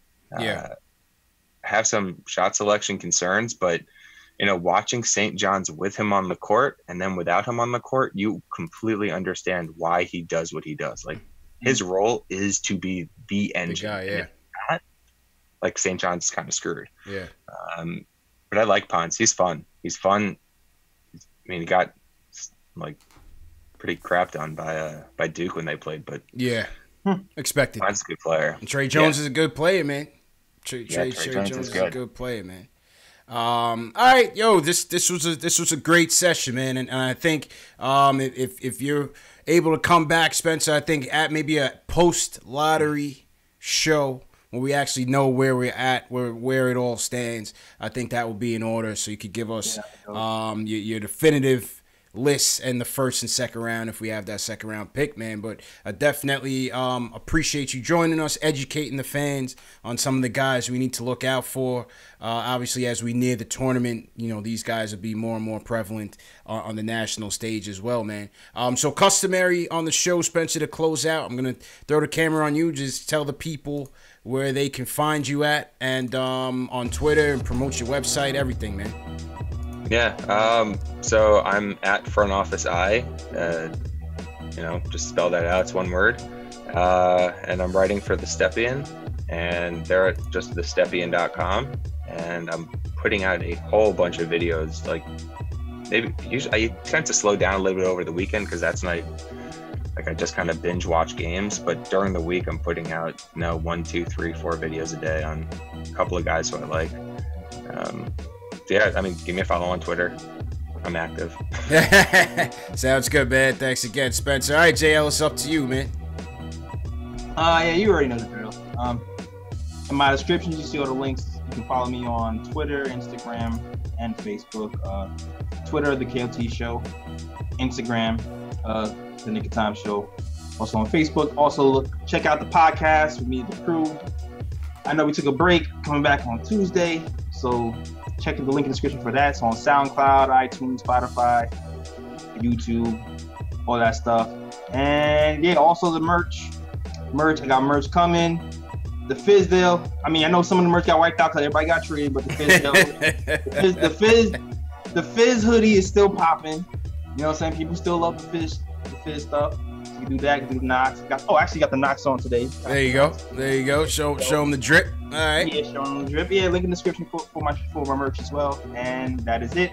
Have some shot selection concerns, but watching St. John's with him on the court and then without him on the court, you completely understand why he does what he does. Like his role is to be the engine. The guy, not, like St. John's kind of screwed. Yeah. But I like Pons. He's fun. I mean, he got like pretty crapped on by Duke when they played, but yeah, expected. Pons is a good player. And Trey Jones is a good player, man. Trey Jones is a good player, man. All right, yo, this was a great session, man, and I think if you're able to come back, Spencer, I think at maybe a post lottery show where we actually know where we're at, where it all stands, I think that would be in order. So you could give us your definitive lists in the first and second round if we have that second round pick, man. But I definitely appreciate you joining us, educating the fans on some of the guys we need to look out for. Obviously, as we near the tournament, these guys will be more and more prevalent on the national stage as well, man. So customary on the show, Spencer, to close out, I'm going to throw the camera on you. Just tell the people where they can find you at and on Twitter, and promote your website, everything, man. Yeah, so I'm at Front Office I, just spell that out, it's one word, and I'm writing for the Stepien, and they're at just thestepien.com, and I'm putting out a whole bunch of videos. Like usually I tend to slow down a little bit over the weekend because that's I just kind of binge watch games, but during the week I'm putting out 1, 2, 3, 4 videos a day on a couple of guys who I like. Yeah, I mean, give me a follow on Twitter. I'm active. Sounds good, man. Thanks again, Spencer. All right, JL, it's up to you, man. Yeah, you already know the drill. In my description, you see all the links. You can follow me on Twitter, Instagram, and Facebook. Twitter, The KOT Show. Instagram, The Nick of Time Show. Also on Facebook. Also, check out the podcast with me and the crew. I know we took a break, coming back on Tuesday. So check the link in the description for that. It's on SoundCloud, iTunes, Spotify, YouTube, all that stuff. And yeah, also the merch. I got merch coming. The Fizdale. I mean, I know some of the merch got wiped out because everybody got traded, but the Fizdale, the Fizz hoodie is still popping. You know what I'm saying? People still love the Fizz stuff. So you can do that. You can do the Knocks. Actually got the Knocks on today. There you go. Show them the drip. All right. Yeah, show them the drip. Yeah, link in the description for my merch as well. And that is it.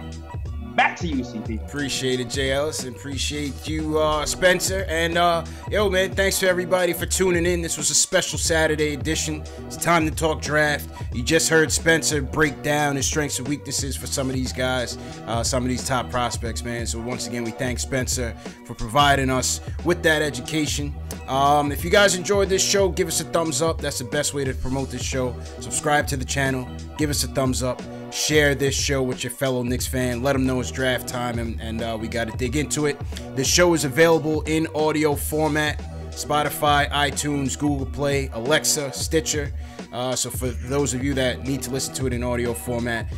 Back to you, CP. Appreciate it, J. Ellis, and appreciate you, Spencer. And yo, man, thanks to everybody for tuning in. This was a special Saturday edition. It's time to talk draft. You just heard Spencer break down his strengths and weaknesses for some of these guys, some of these top prospects, man. So once again, we thank Spencer for providing us with that education. If you guys enjoyed this show, give us a thumbs up. That's the best way to promote this show. Subscribe to the channel. Give us a thumbs up. Share this show with your fellow Knicks fan. Let them know it's draft time, and we got to dig into it. The show is available in audio format. Spotify, iTunes, Google Play, Alexa, Stitcher. So for those of you that need to listen to it in audio format,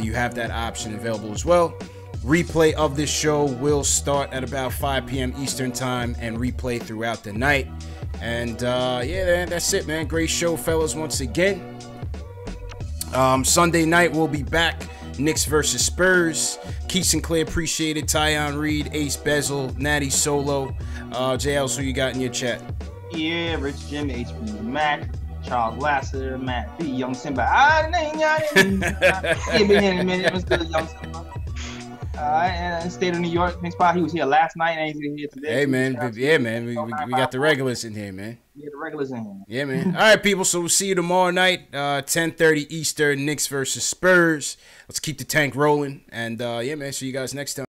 you have that option available as well. Replay of this show will start at about 5 p.m. Eastern time and replay throughout the night. And yeah, that's it, man. Great show, fellas, once again. Sunday night we'll be back. Knicks versus Spurs. Keith Sinclair, appreciate it. Tyon Reed, Ace Bezel, Natty Solo. JL, who you got in your chat? Yeah, Rich Jim, HB Mac, Charles Lasseter, Matt B, Young Simba. Young Simba. And State of New York, next spot. He was here last night and he's here today. Hey, man. Yeah, man. We got the regulars in here, man. Yeah, the regulars in here. Yeah, man. All right, people. So we'll see you tomorrow night, 10:30 Eastern, Knicks versus Spurs. Let's keep the tank rolling. And, yeah, man. See you guys next time.